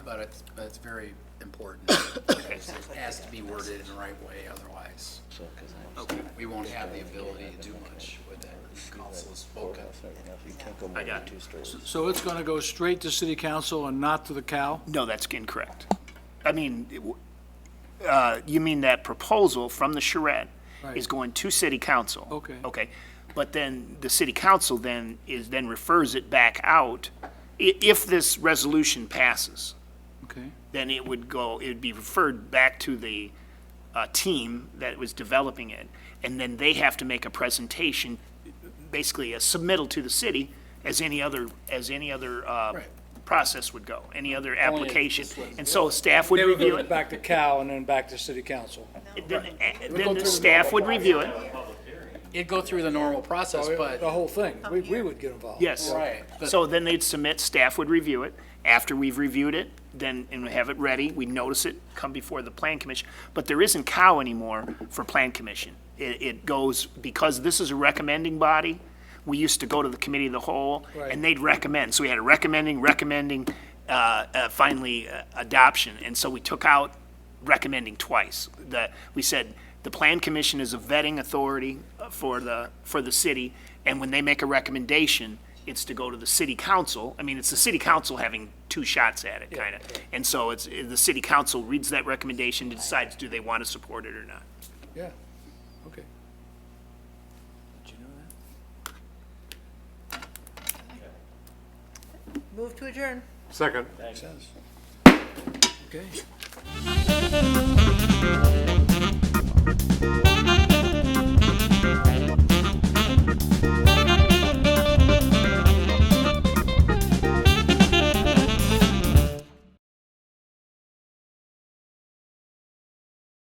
[SPEAKER 1] But it's very important. Because it has to be worded in the right way, otherwise we won't have the ability to do much with it. The council has spoken.
[SPEAKER 4] I got you.
[SPEAKER 15] So it's gonna go straight to city council and not to the cow?
[SPEAKER 4] No, that's incorrect. I mean, you mean that proposal from the charrette
[SPEAKER 15] Right.
[SPEAKER 4] is going to city council?
[SPEAKER 15] Okay.
[SPEAKER 4] Okay, but then the city council then refers it back out. If this resolution passes,
[SPEAKER 15] Okay.
[SPEAKER 4] then it would be referred back to the team that was developing it, and then they have to make a presentation, basically a submittal to the city as any other process would go, any other application. And so staff would
[SPEAKER 15] They would
[SPEAKER 4] review
[SPEAKER 15] go
[SPEAKER 4] it.
[SPEAKER 15] back to Cal and then back to city council.
[SPEAKER 4] Then the staff would review it.
[SPEAKER 1] It'd go through the normal process,
[SPEAKER 15] So,
[SPEAKER 1] but,
[SPEAKER 15] The whole thing, we would get involved.
[SPEAKER 4] Yes.
[SPEAKER 1] right. but-
[SPEAKER 4] So then they'd submit, staff would review it. After we've reviewed it, then, and we have it ready, we notice it, come before the plan commission. But there isn't cow anymore for plan commission. It goes, because this is a recommending body, we used to go to the committee of the whole,
[SPEAKER 15] Right.
[SPEAKER 4] and they'd recommend. So we had a recommending, finally adoption. And so we took out recommending twice. We said, the plan commission is a vetting authority for the city, and when they make a recommendation, it's to go to the city council. I mean, it's the city council having two shots at it, kind of. And so it's, the city council reads that recommendation and decides, do they want to support it or not?
[SPEAKER 15] Yeah, okay.
[SPEAKER 8] Move to adjourn.
[SPEAKER 13] Second.
[SPEAKER 15] Makes sense. Okay.